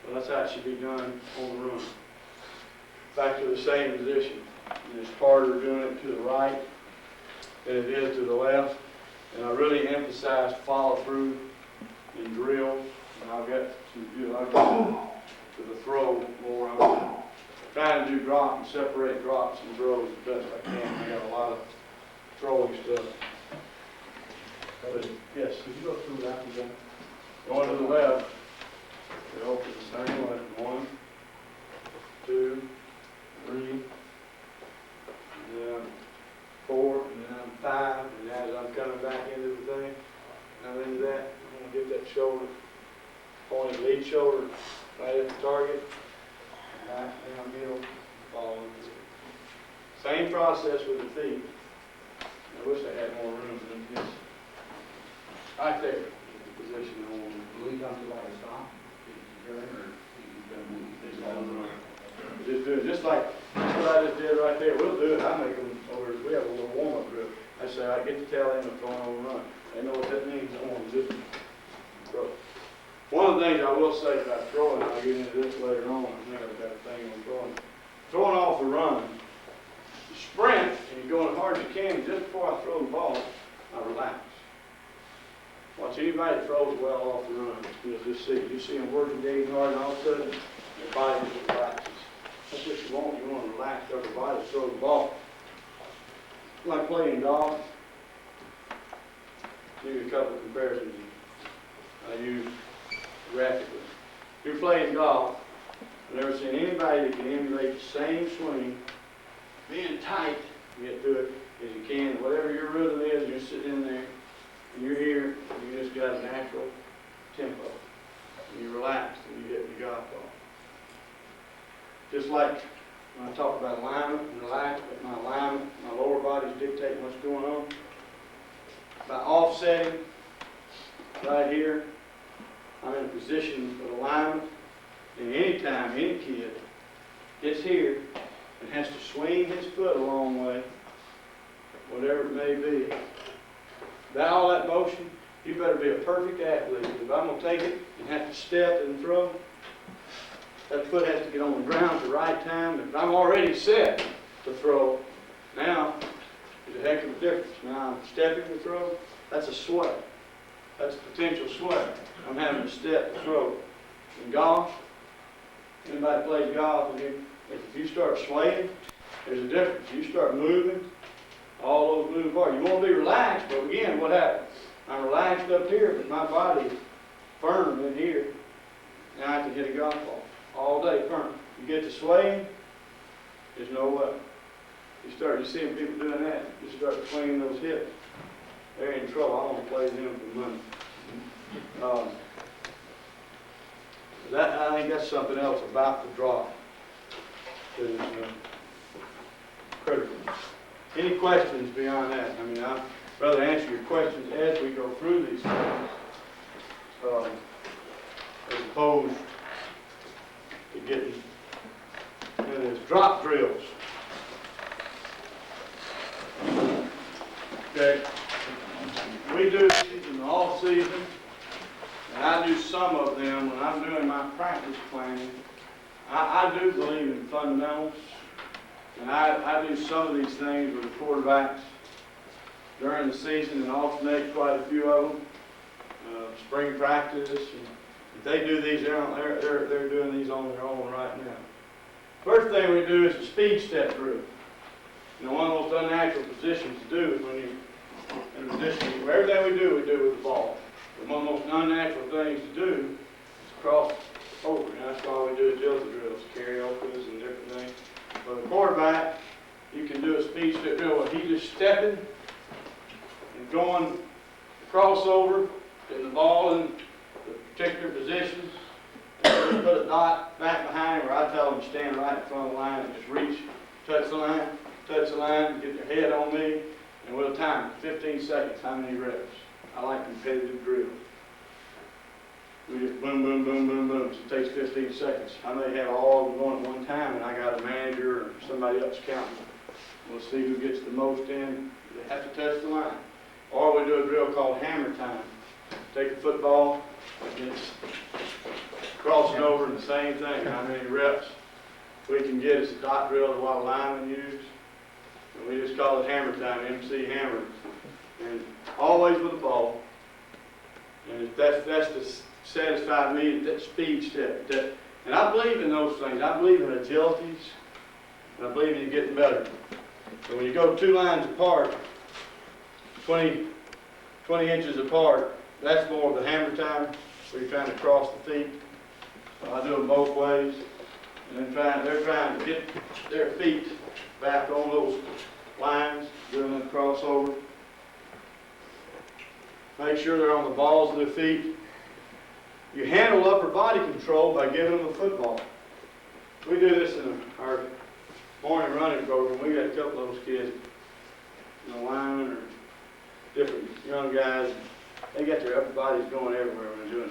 Well, that's how it should be done on the run. Back to the same position. And it's harder doing it to the right than it is to the left. And I really emphasize follow through and drill. And I'll get to the throw more. I'm trying to do drop and separate drops and throws as best I can. I got a lot of throwing stuff. But yes, could you go through that again? Going to the left, we open the same way. 1, 2, 3, and then 4, and then 5, and as I'm coming back into the thing, I'm into that, I'm going to get that shoulder, pointing lead shoulder right at the target, back downhill, following through. Same process with the feet. I wish I had more room than this. Right there, the position I want. Do we come to like a stop? Turn or these long runs. Just do it, just like what I just did right there, we'll do it, I make them over, we have a little warm-up drill. I say, I get to tell them if going on a run. They know what that means, I want to just throw. One of the things I will say about throwing, I'll get into this later on, I think I've got a thing on throwing. Throwing off the run, you sprint, and you're going as hard as you can, just before I throw the ball, I relax. Watch anybody that throws well off the run, you'll just see, you see them working day hard, and all of a sudden, their body just relaxes. That's what you want to relax your body to throw the ball. Like playing golf. Give you a couple of comparisons I use graphically. If you're playing golf, I've never seen anybody that can emulate the same swing, being tight, you get to it as you can. Whatever your rhythm is, you're sitting in there, and you're here, and you just got a natural tempo. And you relax, and you hit your golf ball. Just like when I talk about alignment and relax, but my alignment, my lower body's dictating what's going on. By offsetting right here, I'm in a position of alignment. And anytime any kid gets here and has to swing his foot a long way, whatever it may be, without all that motion, you better be a perfect athlete. If I'm going to take it and have to step and throw, that foot has to get on the ground at the right time. If I'm already set to throw, now there's a heck of a difference. Now I'm stepping to throw, that's a sway. That's a potential sway. I'm having to step to throw. In golf, anybody plays golf, if you start swaying, there's a difference. You start moving, all those moving parts. You want to be relaxed, but again, what happens? I'm relaxed up here, but my body's firm in here, and I can hit a golf ball all day firm. You get to swaying, there's no way. You see people doing that, you start swinging those hips, they're in trouble. I want to play them for money. I think that's something else about the draw that is critical. Any questions beyond that? I mean, I'd rather answer your questions as we go through these things, as opposed to getting into these drop drills. Okay, we do these in the off season, and I do some of them when I'm doing my practice planning. I do believe in fundamentals, and I do some of these things with the quarterbacks during the season and alternate quite a few of them. Spring practice, and if they do these, they're doing these on their own right now. First thing we do is the speed step drill. You know, one of the most unnatural positions to do is when you're in a position where everything we do with the ball. But one of the most unnatural things to do is cross over. And that's why we do agility drills, carryovers and different things. For the quarterback, you can do a speed step drill where he's just stepping and going crossover, getting the ball in the particular position, and just put a dot back behind him, where I tell him to stand right in front of the line and just reach, touch the line, get your head on me, and we'll time it, 15 seconds, how many reps. I like competitive drills. We just boom, boom, boom, boom, boom. So it takes 15 seconds. I may have all of them going at one time, and I got a manager or somebody else counting. We'll see who gets the most in. They have to touch the line. Or we do a drill called hammer time. Take a football, and it's crossing over, and the same thing. How many reps we can get? It's a dot drill, is what a lineman use. And we just call it hammer time, MC hammer. And always with the ball. And that's to satisfy me, that speed step. And I believe in those things. I believe in agilities. And I believe in getting better. So when you go 2 lines apart, 20 inches apart, that's more of the hammer time, where you're trying to cross the feet. So I do them both ways. And then they're trying to get their feet back on those lines, doing that crossover. Make sure they're on the balls of their feet. You handle upper body control by giving them a football. We do this in our morning running program. We got a couple of those kids, linemen or different young guys. They got their upper bodies going everywhere when they're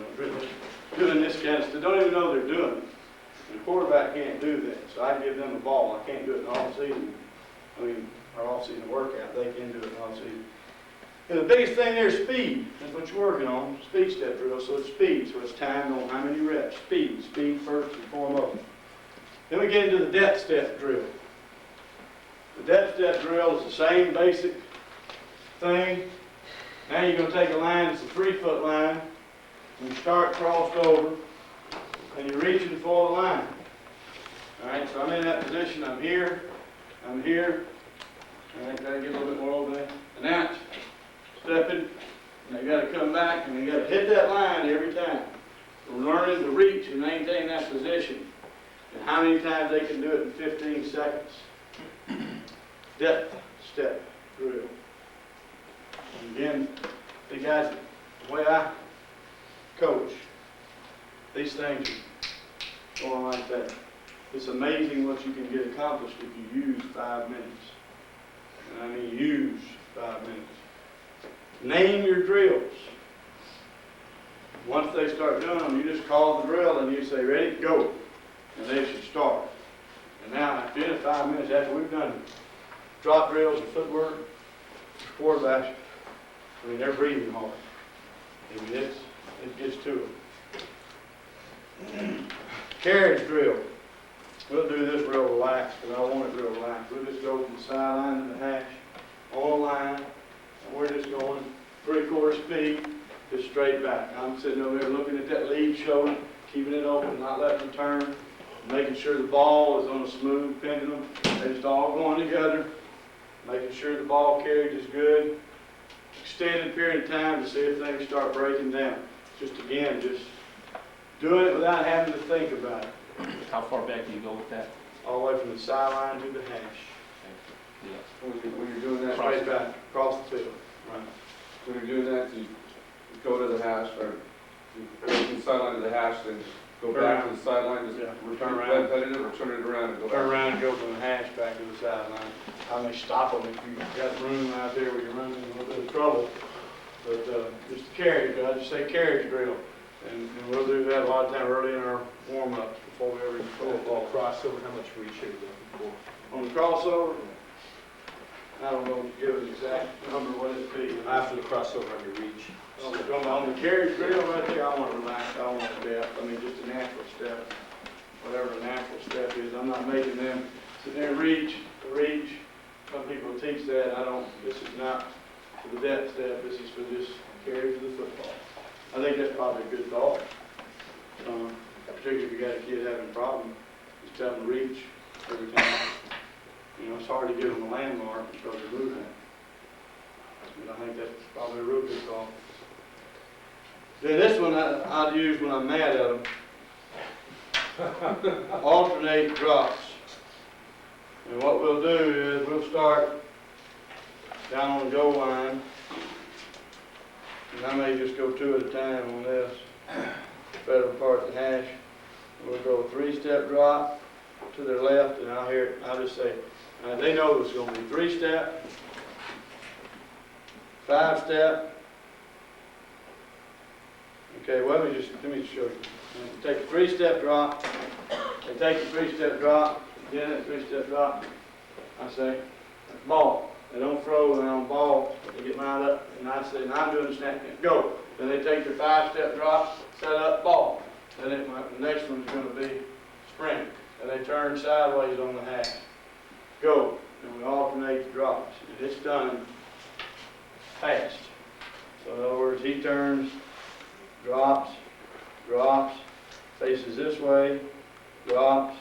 doing this kind of stuff. They don't even know they're doing it. And the quarterback can't do that, so I give them a ball. I can't do it in all season. Our off-season workout, they can do it in all season. And the biggest thing there is speed. That's what you're working on, speed step drill. So it's speed, so it's time on how many reps. Speed first and foremost. Then we get into the depth step drill. The depth step drill is the same basic thing. Now you're going to take a line, it's a 3-foot line, and you start crossed over, and you're reaching for the line. All right, so I'm in that position, I'm here, all right, gotta get a little bit more over there. And now, stepping, and they gotta come back, and they gotta hit that line every time. We're learning to reach and maintain that position, and how many times they can do it in 15 seconds. Depth step drill. And again, the guys, the way I coach, these things are going like that. It's amazing what you can get accomplished if you use 5 minutes. And I mean use 5 minutes. Name your drills. Once they start doing them, you just call the drill and you say, ready, go. And they should start. And now, at the end of 5 minutes after we've done drop drills and footwork, quarterbacks, I mean, they're breathing hard. I mean, it gets to them. Carriage drill. We'll do this real relaxed, but I want it real relaxed. We'll just go from the sideline to the hash, on the line, and we're just going 3/4 speed, just straight back. I'm sitting over there looking at that lead shoulder, keeping it open, not letting it turn, making sure the ball is on a smooth pendulum. They're just all going together, making sure the ball carriage is good. Extended period of time to see if things start breaking down. Just again, just doing it without having to think about it. How far back do you go with that? All the way from the sideline to the hash. Yeah. When you're doing that, Straight back, across the field. Right. when you're doing that, you go to the hash, or you go from the sideline to the hash, then go back to the sideline, just Yeah, repeat turn around. repetitive, or turn it around and go back. Turn around and go from the hash back to the sideline. I may stop them if you've got room out there where you're running a little bit of trouble. But just the carriage, I just say carriage drill. And we'll do that a lot of time early in our warm-ups before we ever throw a ball. Crossover, how much reach are you looking for? On the crossover, I don't know if you give an exact number what it'd be. After the crossover on your reach. On the carriage drill right there, I want to relax, I want a step, I mean, just a natural step, whatever a natural step is. I'm not making them sit there and reach. Some people teach that, I don't, this is not for the depth step, this is for just carry for the football. I think that's probably a good thought. Particularly if you got a kid having a problem, just tell them to reach every time. You know, it's hard to give them a landmark because they're moving. But I think that's probably a real good thought. Then this one I'd use when I'm mad at them. Alternate drops. And what we'll do is we'll start down on the goal line. And I may just go 2 at a time on this. Better part of the hash. We'll go 3-step drop to their left, and I'll just say, they know it's going to be 3-step, 5-step. Okay, well, let me show you. Take a 3-step drop. They take a 3-step drop, then that 3-step drop. I say, ball. They don't throw, they don't ball. They get lined up, and I say, and I'm doing the snap, go. Then they take their 5-step drop, set up, ball. Then the next one's going to be sprint. And they turn sideways on the hash. Go. And we alternate the drops. And it's done fast. So in other words, he turns, drops, faces this way, drops,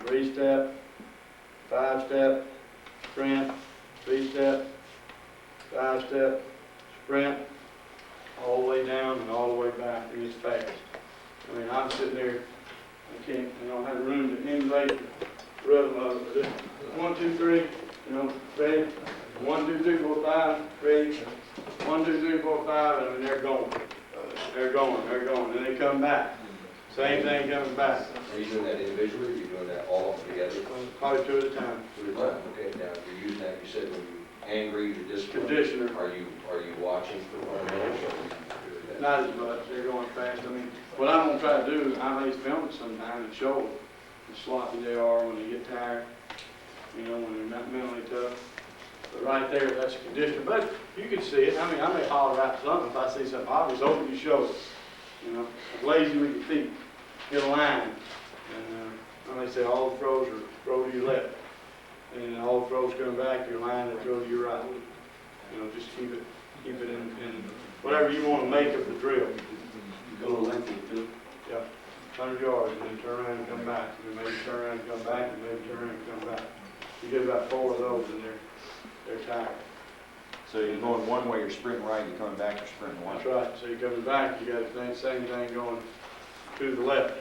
3-step, 5-step, sprint, 3-step, 5-step, sprint, all the way down and all the way back, and it's fast. I mean, I'm sitting there, I don't have room to emulate the rhythm of it. 1, 2, 3, ready? 1, 2, 3, 4, 5, ready? 1, 2, 3, 4, 5, and I mean, they're going. Then they come back. Same thing comes back. Are you doing that individually, or are you doing that all of them together? Probably 2 at a time. 2 at a time, okay, now, you're using that, you said when you're angry, you're disciplined. Conditioner. Are you watching for fundamentals, or are you doing that? Not as much, they're going fast. I mean, what I'm gonna try to do, I may film it sometime and show them how sloppy they are when they get tired, you know, when they're not mentally tough. But right there, that's a condition, but you can see it. I mean, I may holler out something if I see something obvious, open your show it. You know, lazy with your feet, get a line. And I may say all the throws are throw to your left. And all the throws come back, your line will throw to your right. You know, just keep it in whatever you want to make of the drill. Go to lengthy too. Yeah, 100 yards, and then turn around and come back. And then maybe turn around and come back, and maybe turn around and come back. You get about 4 of those, and they're tired. So you're going one way, you're sprinting right, you're coming back, you're sprinting left. That's right. So you're coming back, you got the same thing going to the left.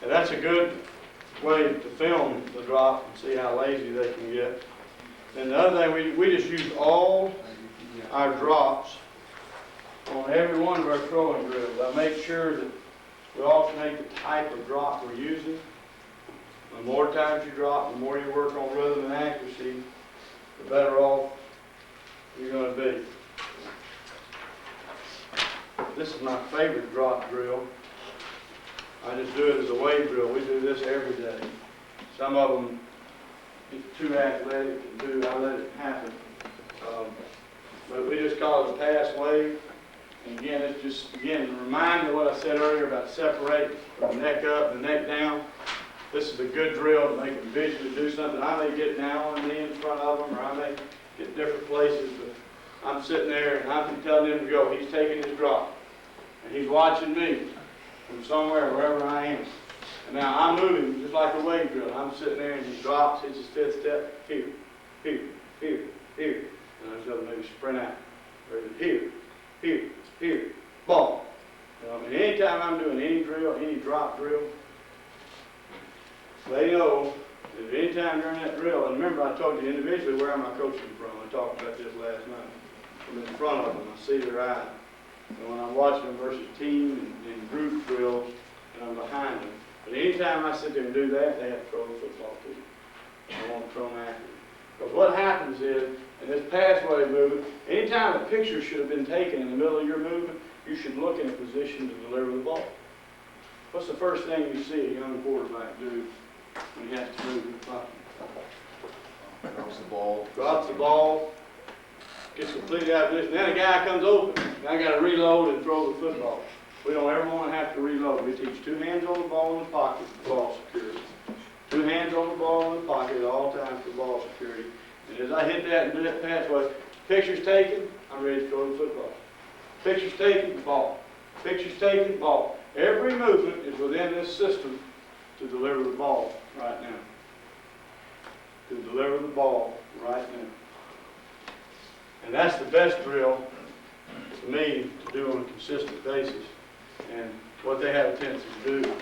And that's a good way to film the drop and see how lazy they can get. And the other thing, we just use all our drops on every one of our throwing drills. I make sure that we alternate the type of drop we're using. The more times you drop, the more you work on rhythm and accuracy, the better off you're going to be. This is my favorite drop drill. I just do it as a weight drill. We do this every day. Some of them get too athletic and I let it happen. But we just call it a pass wave. And again, it's just, again, a reminder of what I said earlier about separating from the neck up and the neck down. This is a good drill to make them visually do something. I may get now and then in front of them, or I may get different places, but I'm sitting there and I'm telling him to go. He's taking his drop. And he's watching me from somewhere, wherever I am. And now I'm moving just like a wave drill. I'm sitting there and he drops, hits his 5th step, here, here, here, here. And I just maybe sprint out. Or here, here, here, ball. You know, and anytime I'm doing any drill, any drop drill, they know that anytime during that drill, and remember I told you individually where am I coaching from. I talked about this last night. From in front of them, I see their eyes. And when I'm watching them versus team and group drills, and I'm behind them. But anytime I sit there and do that, they have to throw the football to me. I want to throw them accurate. Because what happens is, in this pass wave movement, anytime a picture should have been taken in the middle of your movement, you should look in a position to deliver the ball. What's the first thing you see a young quarterback do when he has to move in the pocket? Drops the ball. Drops the ball, gets completely out of position. Then a guy comes open. And I got to reload and throw the football. We don't ever want to have to reload. We teach 2 hands on the ball in the pocket for ball security. 2 hands on the ball in the pocket at all times for ball security. And as I hit that and do that pass way, picture's taken, I'm ready to throw the football. Picture's taken, ball. Picture's taken, ball. Every movement is within this system to deliver the ball right now. To deliver the ball right now. And that's the best drill for me to do on a consistent basis. And what they have a tendency to do,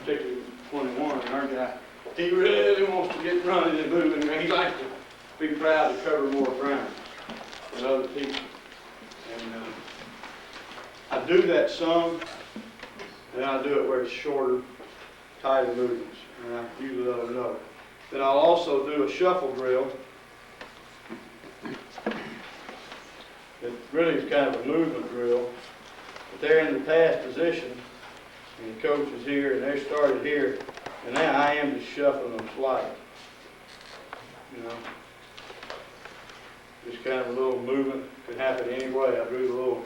particularly 21, our guy, he really wants to get running and moving. He likes to be proud to cover more ground than other people. And I do that some, and I do it where it's shorter, tighter movements. And I usually let them know. Then I'll also do a shuffle drill. It really is kind of a movement drill. But they're in the pass position, and the coach is here, and they started here, and now I am just shuffling them slightly. You know, just kind of a little movement could happen any way. I do a little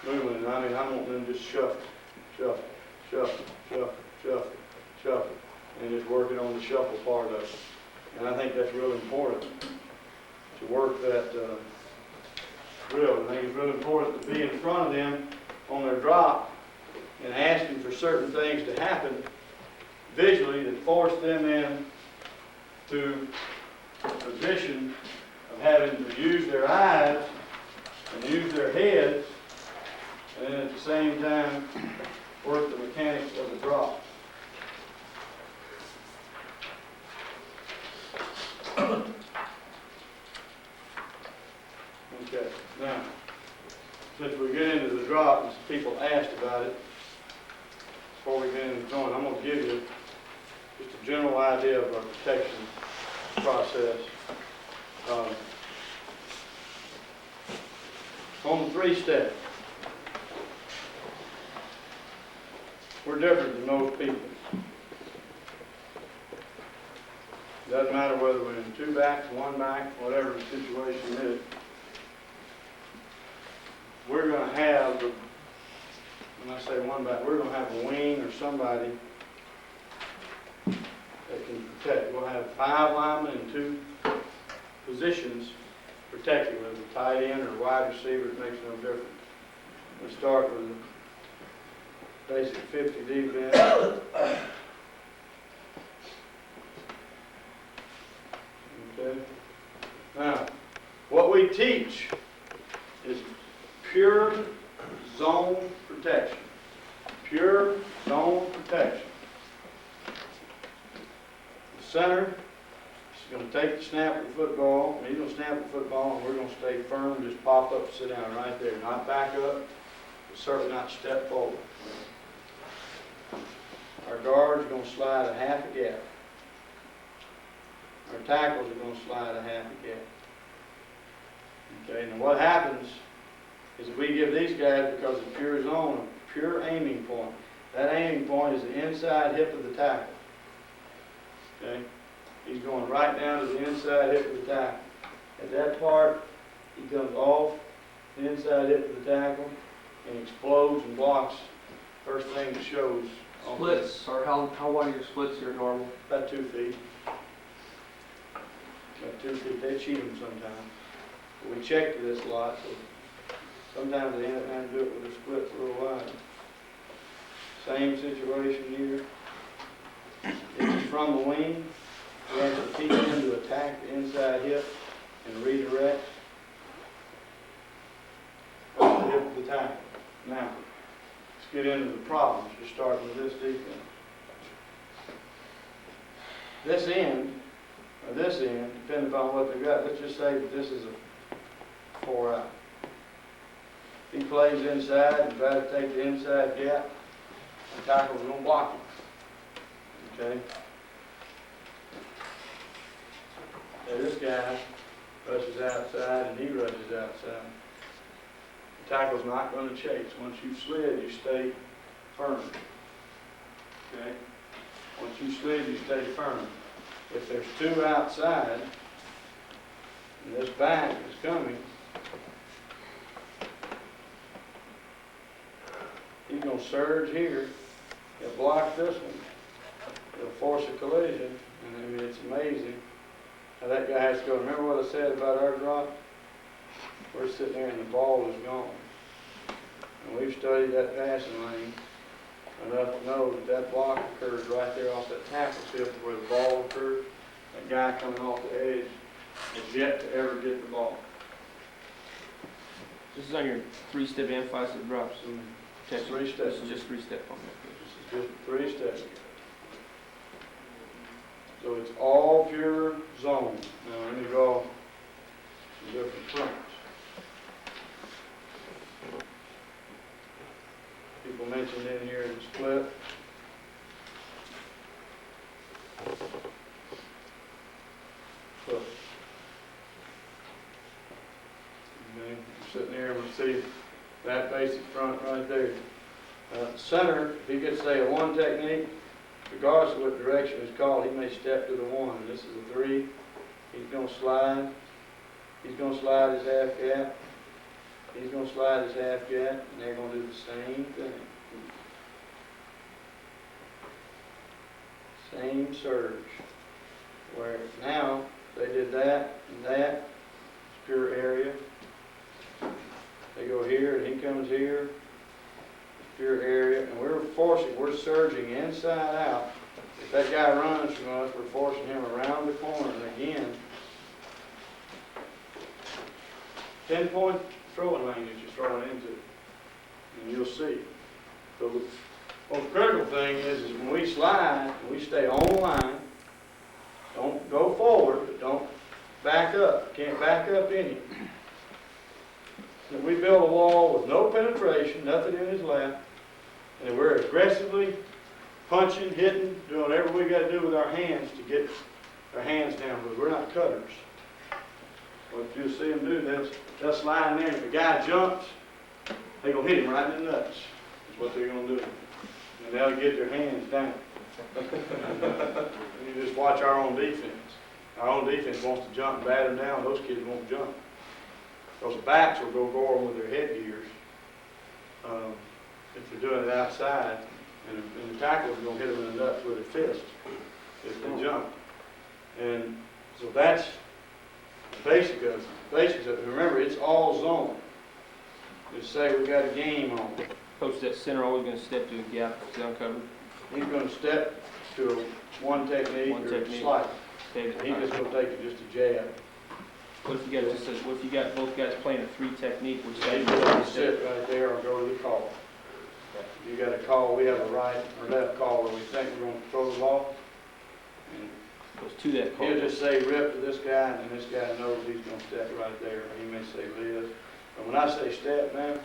movement, and I want them to just shuffle, shuffle, shuffle, shuffle, shuffle, shuffle, and just working on the shuffle part of it. And I think that's really important to work that drill. I think it's really important to be in front of them on their drop and asking for certain things to happen visually that force them in to a position of having to use their eyes and use their heads, and then at the same time work the mechanics of the drop. Okay, now, since we get into the drop, and people asked about it, before we get into throwing, I'm going to give you just a general idea of our protection process. On the 3-step, we're different than most people. Doesn't matter whether we're in two backs, one back, whatever the situation is. We're gonna have, when I say one back, we're gonna have a wing or somebody that can protect. We'll have 5 linemen in 2 positions protecting, whether it's a tight end or a wide receiver, it makes no difference. We start with a basic 50 defense. Okay. Now, what we teach is pure zone protection. Pure zone protection. The center is going to take the snap of the football, and he's going to snap the football, and we're going to stay firm, just pop up, sit down right there. Not back up, but certainly not step forward. Our guards are going to slide a half a gap. Our tackles are going to slide a half a gap. Okay, now what happens is we give these guys, because of pure zone, a pure aiming point. That aiming point is the inside hip of the tackle. Okay? He's going right down to the inside hip of the tackle. At that part, he comes off the inside hip of the tackle and explodes and blocks. First thing that shows. Splits, or how wide are your splits here normal? About 2 feet. About 2 feet. They cheat them sometimes. But we checked this a lot, so sometimes they end up having to do it with their splits a little wide. Same situation here. It's from the wing. We actually teach them to attack the inside hip and redirect the hip of the tackle. Now, let's get into the problems. We're starting with this defense. This end, or this end, depending upon what they've got, let's just say that this is a 4 out. He plays inside and tries to take the inside gap. The tackle's going to block him. Okay? Now this guy rushes outside and he rushes outside. The tackle's not going to chase. Once you slid, you stay firm. Okay? Once you slid, you stay firm. If there's 2 outside, and this back is coming, he's going to surge here. He'll block this one. He'll force a collision, and I mean, it's amazing how that guy has to go. Remember what I said about our drop? We're sitting there and the ball is gone. And we've studied that passing lane enough to know that that block occurs right there off that tackle tip where the ball occurs. That guy coming off the edge has yet to ever get the ball. This is on your 3-step and 5-step drops. It's 3 steps. This is just 3-step on This is just 3 steps. So it's all pure zone. Now let me draw some different fronts. People mentioned in here the split. Look. Okay, sitting there, we see that basic front right there. Center, if he gets, say, a 1 technique, regardless of what direction is called, he may step to the 1. This is a 3. He's going to slide. He's going to slide his half gap. He's going to slide his half gap, and they're going to do the same thing. Same surge. Where now, they did that and that. It's pure area. They go here, and he comes here. Pure area, and we're surging inside out. If that guy runs from us, we're forcing him around the corner, and again, 10-point throwing lane that you're throwing into, and you'll see. So the most critical thing is when we slide, we stay on line. Don't go forward, but don't back up. Can't back up any. And we build a wall with no penetration, nothing in his lap, and we're aggressively punching, hitting, doing whatever we got to do with our hands to get our hands down, because we're not cutters. What you'll see them do, they'll slide in there, and if the guy jumps, they're going to hit him right in the nuts, is what they're going to do. and they'll get their hands down. You just watch our own defense. Our own defense wants to jump and batter them down, those kids won't jump. Those backs will go gore them with their headgears, if they're doing it outside, and the tackle's gonna hit them in the nuts with their fist if they jump. And so that's the basics of it. Remember, it's all zone. Just say we got a game on. Coach, that center always gonna step to a gap, if it's uncovered. He's gonna step to one technique One or technique. slide. Okay, He's just gonna take it just a jab. what if you got what if you got both guys playing a 3 technique, which He's gonna sit right there or go to the call. You got a call, we have a right or left call where we think we're gonna throw the ball. And goes to that call? he'll just say rip to this guy, and this guy knows he's gonna step right there. Or he may say live. But when I say step, man,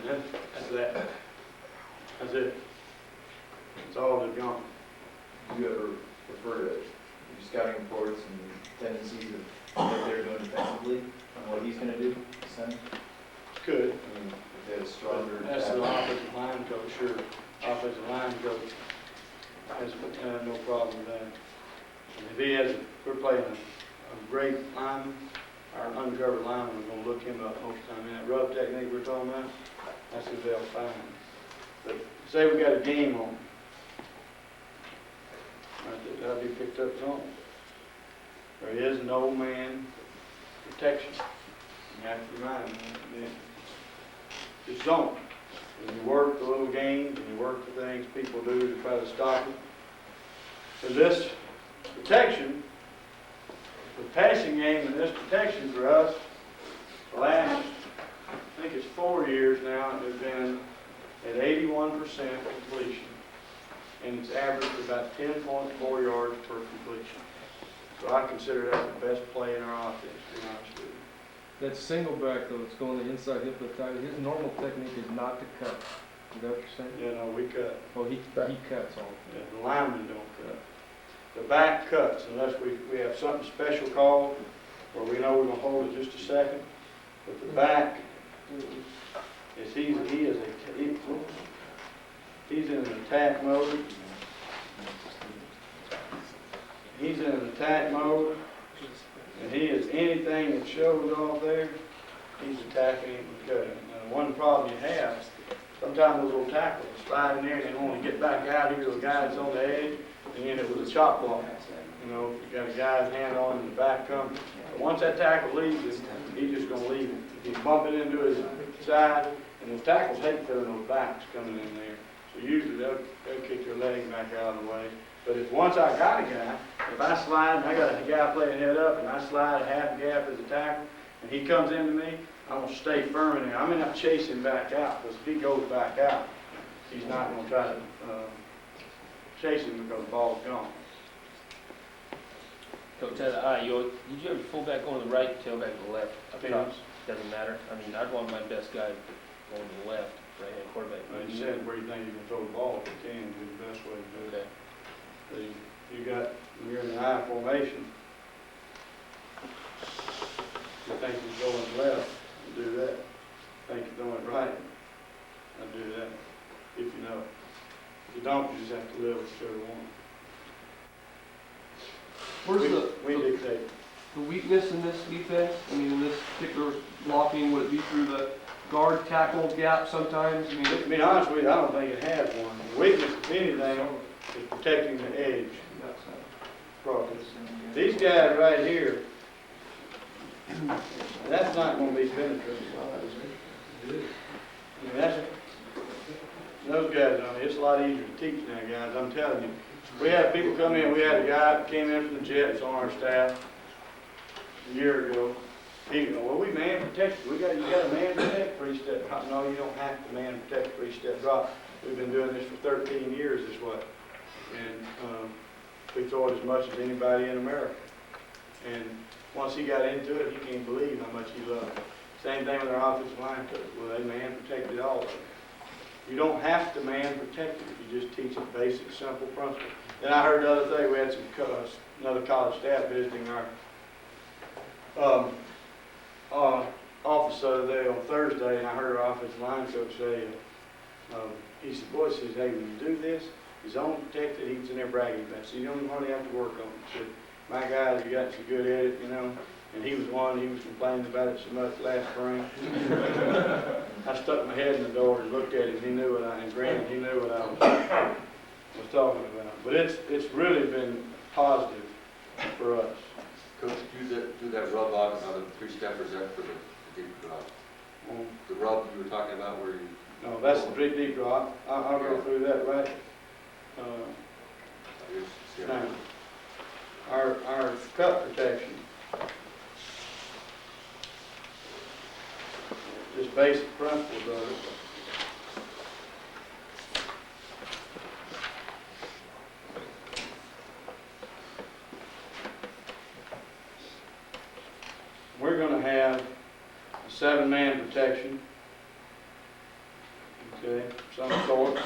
that's that. That's it. That's all they've gone. Do you ever refer to your scouting reports and tendencies of what they're doing defensively and what he's gonna do? Son? Good. I mean, if they had a stronger. That's the offensive line coach, sure. Offensive line coach has no problem with that. And if he has, we're playing a great lineman, our uncovered lineman, we're gonna look him up most of the time. And that rub technique we're talking about, that's who they'll find. But say we got a game on, right, that'll be picked up zone. There is no man protection. You have to remind them that. It's zone. And you work the little games and you work the things people do to try to stop it. So this protection, the passing game and this protection for us, the last, I think it's 4 years now, has been at 81% completion. And it's averaged about 10.4 yards per completion. So I consider that the best play in our offense, to be honest with you. That single back though, that's going the inside hip of the tackle, his normal technique is not to cut. Is that what you're saying? You know, we cut. Oh, he cuts all. Yeah, the linemen don't cut. The back cuts unless we have something special called, where we know we're gonna hold it just a second. But the back is he's in an attack mode. He's in an attack mode, and he is anything that shows off there, he's attacking it and cutting it. Now, the one problem you have, sometimes those little tackles slide in there and they want to get back out here to a guy that's on the edge, and you end up with a chop block. You know, you got a guy's hand on him and the back comes. But once that tackle leaves him, he's just going to leave him. If he's bumping into his side, and those tackles hate feeling those backs coming in there. So usually they'll kick their leg back out of the way. But if once I got a guy, if I slide and I got a guy playing head up and I slide a half gap as a tackle and he comes into me, I'm going to stay firm in there. I'm going to chase him back out because if he goes back out, he's not going to try to chase him because the ball's gone. Coach, had an eye. Did you have your fullback going to the right, tailback to the left? Up top? Depends. Doesn't matter. I mean, I'd want my best guy going to the left, right-hand quarterback. Like you said, where you think you can throw the ball if you can, be the best way to do it. Okay. When you're in the I formation, you think you're going left, you do that. Think you're going right, I do that, if you know. If you don't, you just have to live with whichever one. Where's We dictate. the weakness in this defense? I mean, in this particular blocking, would it be through the guard tackle gap sometimes? I mean, To be honest with you, I don't think it has one. The weakness, if anything, is protecting the edge. These guys right here, that's not going to be penetrated. I mean, those guys, I mean, it's a lot easier to teach now, guys, I'm telling you. We had people come in, we had a guy that came in from the Jets on our staff a year ago. He, well, we man protect, you got a man protect 3-step drop. No, you don't have to man protect 3-step drop. We've been doing this for 13 years this way. And we throw it as much as anybody in America. And once he got into it, you can't believe how much he loved it. Same thing with our offensive line coach. Well, they man protected all of it. You don't have to man protect it. You just teach a basic, simple principle. Then I heard the other day, we had another college staff visiting our office the other day on Thursday, and I heard our offensive line coach say, He said, boy, says, hey, when you do this, his own protected, he was in there bragging about it, so you don't hardly have to work on it. He said, my guys have got so good at it, you know, and he was complaining about it so much last spring. I stuck my head in the door and looked at him, he knew and grinned, he knew what I was talking about. But it's really been positive for us. Coach, do that rub on the three-step, or is that for the deep drop? The rub you were talking about where you... No, that's the big deep drop. I'll go through that right. Now, our cut protection, just basic principles of it. We're going to have a 7-man protection, okay, some sort.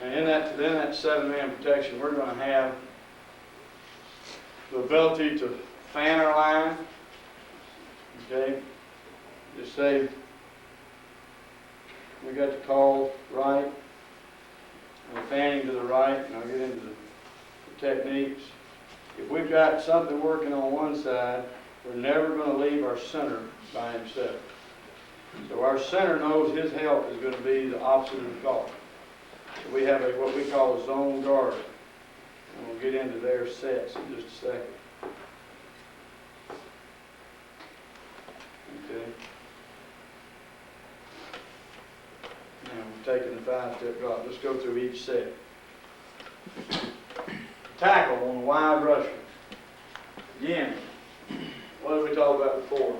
And in that 7-man protection, we're going to have the ability to fan our line, okay. Just say we got the call right, and fanning to the right, and I'll get into the techniques. If we've got something working on one side, we're never going to leave our center by himself. So our center knows his help is going to be the opposite of the call. So we have what we call a zone guard. And we'll get into their sets in just a second. Okay. Now we're taking the 5-step drop. Let's go through each set. Tackle on a wide rusher. Again, what did we talk about before?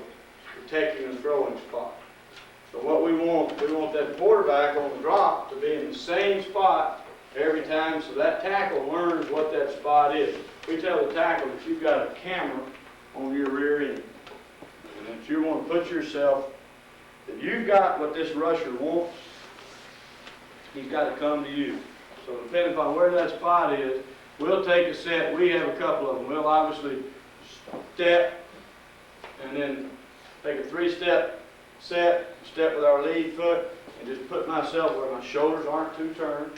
Protecting the throwing spot. So what we want that quarterback on the drop to be in the same spot every time, so that tackle learns what that spot is. We tell the tackle that you've got a camera on your rear end, and that you want to put yourself, if you've got what this rusher wants, he's got to come to you. So depending upon where that spot is, we'll take a set. We have a couple of them. We'll obviously step, and then take a 3-step set, step with our lead foot, and just put myself where my shoulders aren't too turned,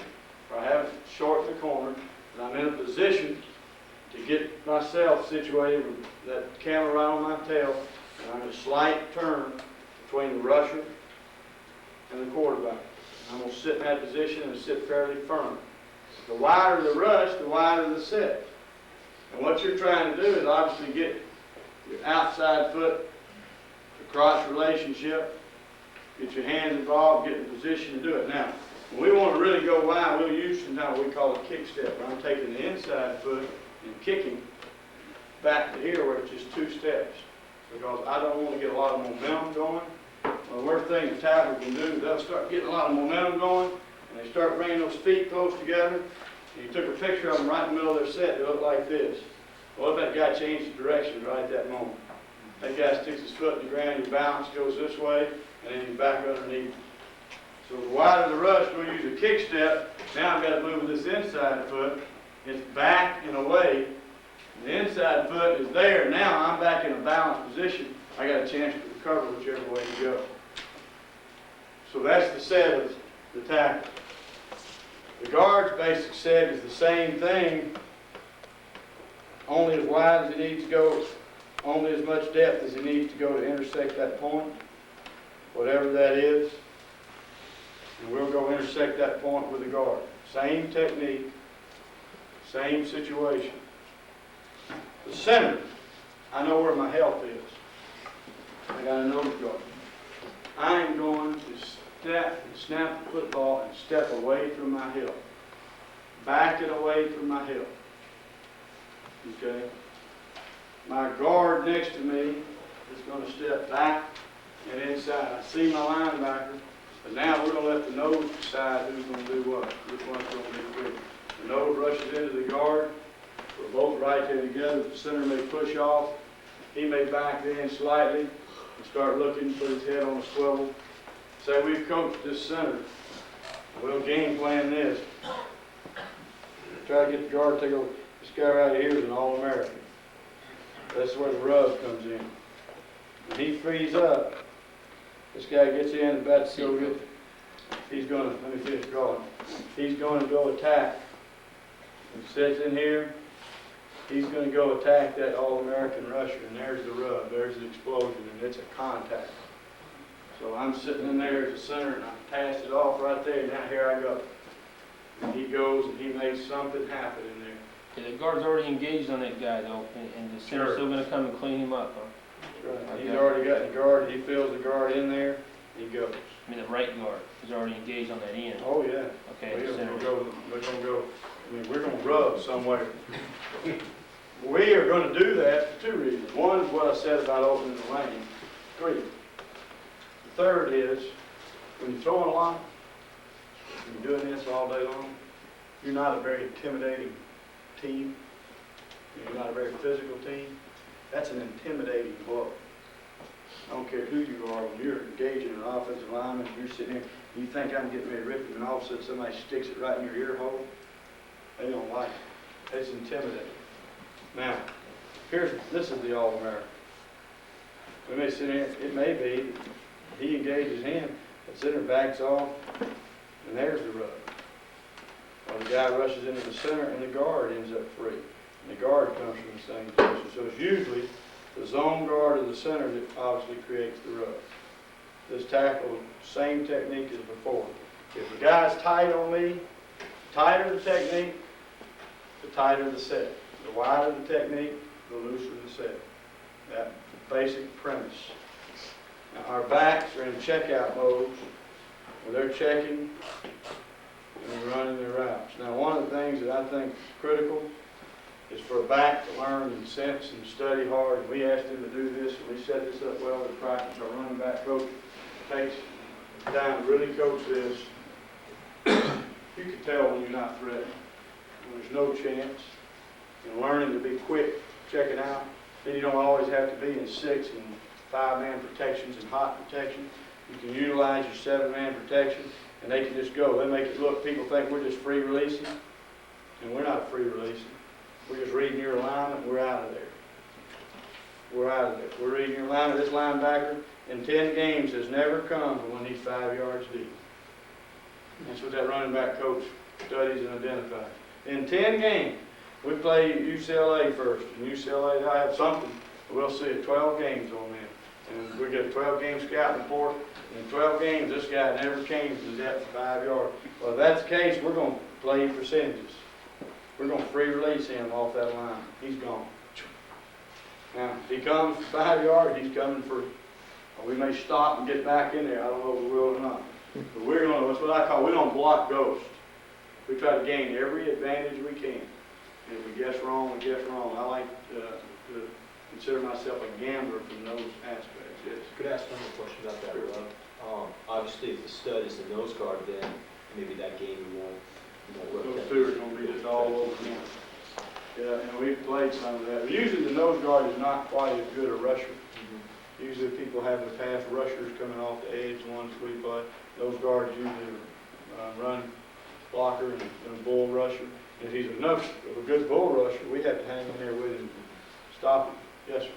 where I haven't shortened the corner, and I'm in a position to get myself situated with that camera right on my tail, and I'm a slight turn between the rusher and the quarterback. And I'm going to sit in that position and sit fairly firm. The wider the rush, the wider the set. And what you're trying to do is obviously get your outside foot to crotch relationship, get your hands involved, get in position to do it. Now, when we want to really go wide, we'll use sometimes what we call a kick step, where I'm taking the inside foot and kicking back to here where it's just 2 steps. Because I don't want to get a lot of momentum going. Well, the worst thing the tackle can do, they'll start getting a lot of momentum going, and they start bringing those feet close together. And you took a picture of them right in the middle of their set, they look like this. Well, if that guy changed the direction right at that moment. That guy sticks his foot in the ground, your balance goes this way, and then you back underneath. So the wider the rush, we'll use a kick step. Now I've got to move this inside foot. It's back and away. The inside foot is there. Now I'm back in a balanced position. I got a chance to recover whichever way you go. So that's the set of the tackle. The guard's basic set is the same thing, only as wide as it needs to go, only as much depth as it needs to go to intersect that point, whatever that is. And we'll go intersect that point with the guard. Same technique, same situation. The center, I know where my help is. I got a nose guard. I am going to step and snap the football and step away from my hip. Back it away from my hip. Okay? My guard next to me is going to step back and inside. I see my linebacker, but now we're going to let the nose decide who's going to do what, which one's going to be quick. The nose rushes into the guard. We're both right there together. The center may push off. He may back in slightly and start looking, put his head on a swivel. Say we've coached this center. We'll game plan this. Try to get the guard to take over. This guy right here is an All-American. That's where the rub comes in. When he frees up, this guy gets in and about to go get. he's gonna, let me finish drawing. He's gonna go attack. He sits in here, he's gonna go attack that All-American rusher, and there's the rub, there's the explosion, and it's a contact. So I'm sitting in there as a center, and I passed it off right there, and now here I go. And he goes, and he makes something happen in there. Okay, the guard's already engaged on that guy though, and the center's Sure. still gonna come and clean him up, huh? Right. He's already got the guard, he feels the guard in there, he goes. I mean, the right guard is already engaged on that end. Oh, yeah. Okay, the We're center. gonna go, I mean, we're gonna rub somewhere. We are gonna do that for two reasons. One is what I said about opening the lane. 3. The third is, when you're throwing a lot, and you're doing this all day long, you're not a very intimidating team. You're not a very physical team. That's an intimidating blow. I don't care who you are, when you're engaging an offensive lineman, and you're sitting there, you think I'm getting ready to rip him, and all of a sudden somebody sticks it right in your ear hole, they don't like it. It's intimidating. Now, this is the All-American. We may sit here, it may be, he engages him, the center backs off, and there's the rub. Or the guy rushes into the center, and the guard ends up free. And the guard comes from the same position. So it's usually the zone guard of the center that obviously creates the rub. This tackle, same technique as before. If the guy's tight on me, tighter the technique, the tighter the set. The wider the technique, the looser the set. That basic premise. Now our backs are in checkout mode, where they're checking and running their routes. Now one of the things that I think is critical is for a back to learn and sense and study hard. And we asked him to do this, and we set this up well to practice. Our running back coach takes time to really coach this. You can tell when you're not threatened, when there's no chance. And learning to be quick, check it out. Then you don't always have to be in 6 and 5-man protections and hot protection. You can utilize your 7-man protection, and they can just go. They make it look, people think we're just free releasing, and we're not free releasing. We're just reading your alignment, we're out of there. We're out of there. We're reading your alignment. This linebacker in 10 games has never come from when he's 5 yards deep. That's what that running back coach studies and identifies. In 10 games, we play UCLA first, and UCLA, I have something, we'll see it, 12 games on them. And we get a 12-game scouting report, and in 12 games, this guy never came to the depth of 5 yards. Well, if that's the case, we're going to play percentages. We're going to free release him off that line. He's gone. Now, if he comes for 5 yards, he's coming for, we may stop and get back in there. I don't know if we will or not. But we're going to, that's what I call, we don't block ghosts. We try to gain every advantage we can. And if we guess wrong, we guess wrong. I like to consider myself a gambler from those aspects, yes. Could I ask one more question about that, Rob? Obviously, if the stud is the nose guard, then maybe that game you won't Those rotate. two are going to be just all over him. Yeah, and we've played some of that. But usually the nose guard is not quite as good a rusher. Mm-hmm. Usually people have the past rushers coming off the edge, ones we play. Those guards usually run blocker and a bull rusher. If he's enough of a good bull rusher, we have to hang in there with him and stop him. Yes, sir.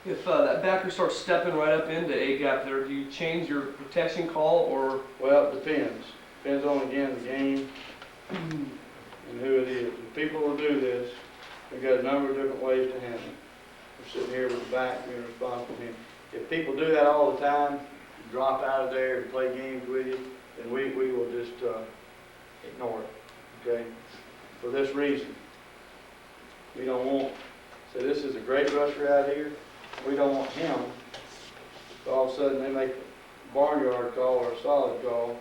If that backer starts stepping right up into A gap there, do you change your protection call or? Well, it depends. Depends on, again, the game and who it is. And people will do this. We've got a number of different ways to handle it. We're sitting here with the back being responsible for him. If people do that all the time, drop out of there and play games with you, then we will just ignore it, okay? For this reason, we don't want, so this is a great rusher out here. We don't want him, so all of a sudden they make a barnyard call or a solid call.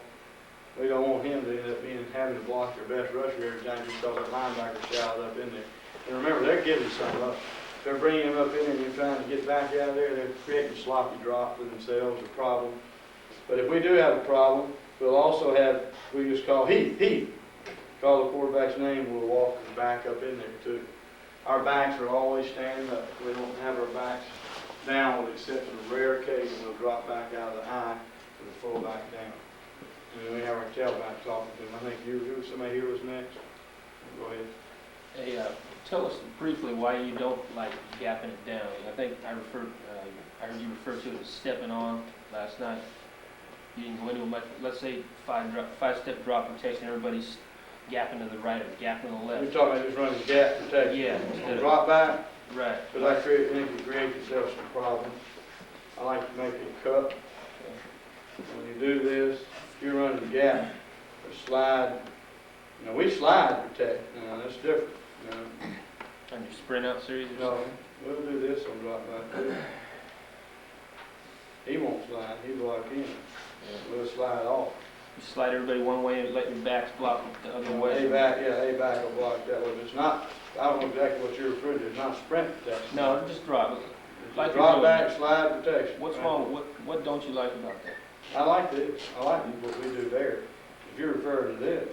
We don't want him to end up having to block their best rusher every time because that linebacker shouted up in there. And remember, they're giving something up. They're bringing him up in there and you're trying to get back out of there. They're creating a sloppy drop for themselves, a problem. But if we do have a problem, we'll also have, we just call Heath. Call the quarterback's name, we'll walk the back up in there too. Our backs are always standing up. We don't have our backs down with the exception of rare occasion. We'll drop back out of the eye with the full back down. And then we have our tailback talking to him. I think somebody here was next. Go ahead. Hey, tell us briefly why you don't like gapping it down. I think I heard you refer to it as stepping on last night. You didn't go into a much, let's say five-step drop protection, everybody's gapping to the right or gapping to the You're left. talking about just running gap protection? Yeah, On instead of, drop back, right. because I think you create yourself some problems. I like to make a cut. When you do this, if you're running a gap or slide, we slide protect, that's different, On your sprint out series or No, something? we'll do this on drop back too. He won't slide, he's locked in. We'll slide off. You slide everybody one way and let your backs block the other way. A back will block that way. It's not, I don't know exactly what you're referring to, it's not sprint protection. No, just drop. Like you're Drop doing. back, slide protection. What's wrong, what don't you like about that? I like this, I like what we do there. If you're referring to this,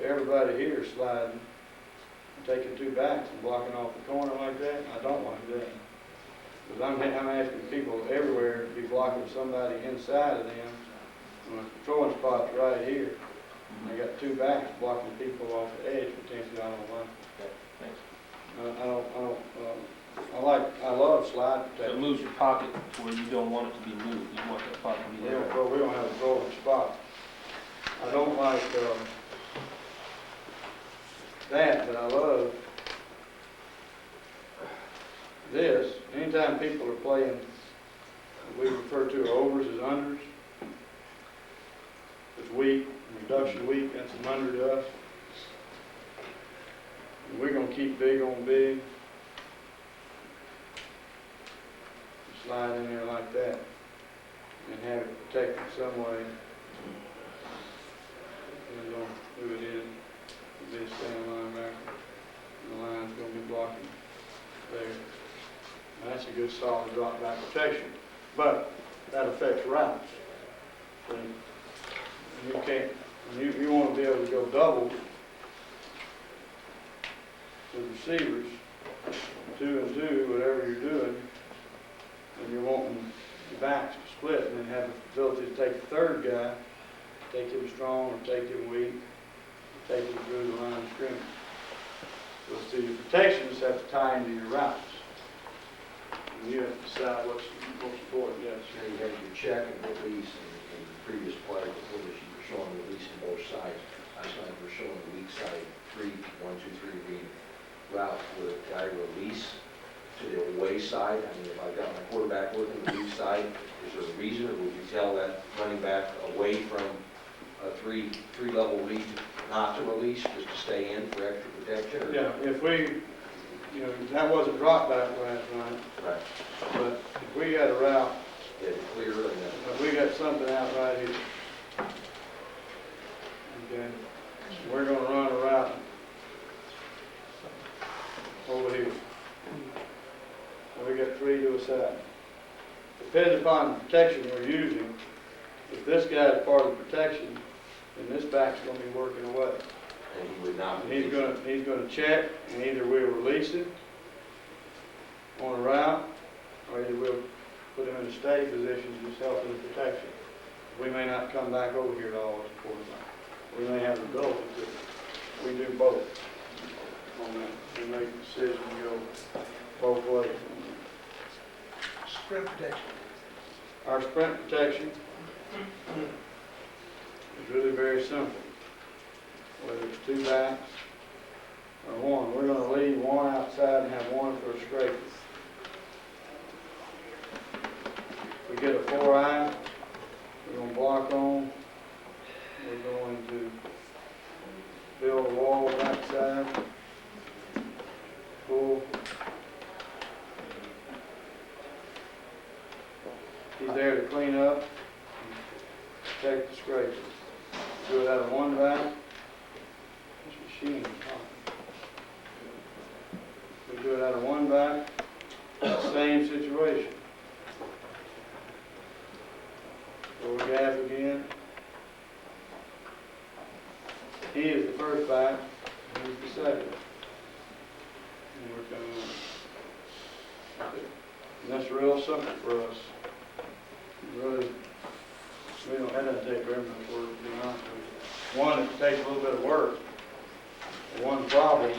everybody here is sliding, taking two backs and blocking off the corner like that, I don't like that. Because I'm asking people everywhere to be blocking somebody inside of them. When the throwing spot's right here, and they got two backs blocking people off the edge potentially, I don't like. Thanks. I love slide So it protection. moves your pocket to where you don't want it to be moved. You want that pocket to be there. We don't have a throwing spot. I don't like, that, but I love this. Anytime people are playing, we refer to overs as unders. It's weak, reduction weak, that's an under to us. And we're gonna keep big on big. Slide in there like that and have it protected some way. And we're gonna move it in, this stand linebacker. The line's gonna be blocking there. And that's a good solid drop back protection. But that affects routes. So you can't, you want to be able to go double with receivers, 2 and 2, whatever you're doing, and you're wanting the backs to split and then have the ability to take the third guy, take him strong or take him weak, take him through the line of scrimmage. So your protections have to tie into your routes. And you have to decide what's most important, yes. Now you have your check and release, and the previous play before this, you were showing release on both sides. Last night we were showing the weak side, 1, 2, 3 read route with a guy release to the away side. I mean, if I got my quarterback working the weak side, is there a reason, or would you tell that running back away from a three-level read not to release, just to stay in for extra protection? Or? Yeah, if we, that wasn't drop back last night, Right. but if we got a route, Yeah, clear and if we got something out right here, okay, we're gonna run a route over here. And we got 3 to a side. Depending upon the protection we're using, if this guy is part of the protection, then this back's gonna be working away. and he would not. And he's gonna check, and either we'll release him on a route, or either we'll put him in a stay position, just helping the protection. We may not come back over here at all as a quarterback. We may have the ability to. We do both on that. We make the decision to go both ways. Sprint protection. Our sprint protection is really very simple. Whether it's 2 backs or 1, we're going to leave 1 outside and have 1 for a scraper. If we get a 4-eye, we're going to block on. We're going to build a wall backside, pull. He's there to clean up, protect the scraper. Do it out of 1 back. This machine. We do it out of 1 back. Same situation. Pull the gap again. He is the first back, and he's the second. And we're coming on. And that's real simple for us. Really, that doesn't take very much work, to be honest with you. One, it takes a little bit of work. One problem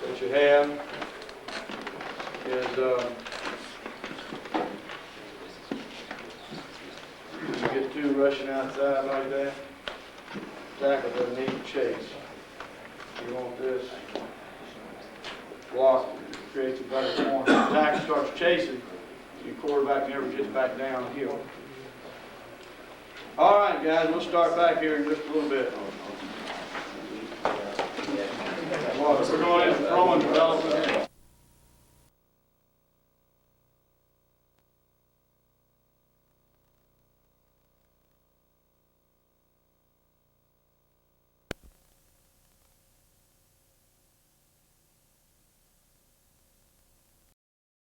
that you have is two rushing outside like that. Tackle doesn't need to chase. You want this block, creates a better corner. Tackle starts chasing, your quarterback never gets back downhill. All right, guys, we'll start back here in just a little bit. We're going into throwing development.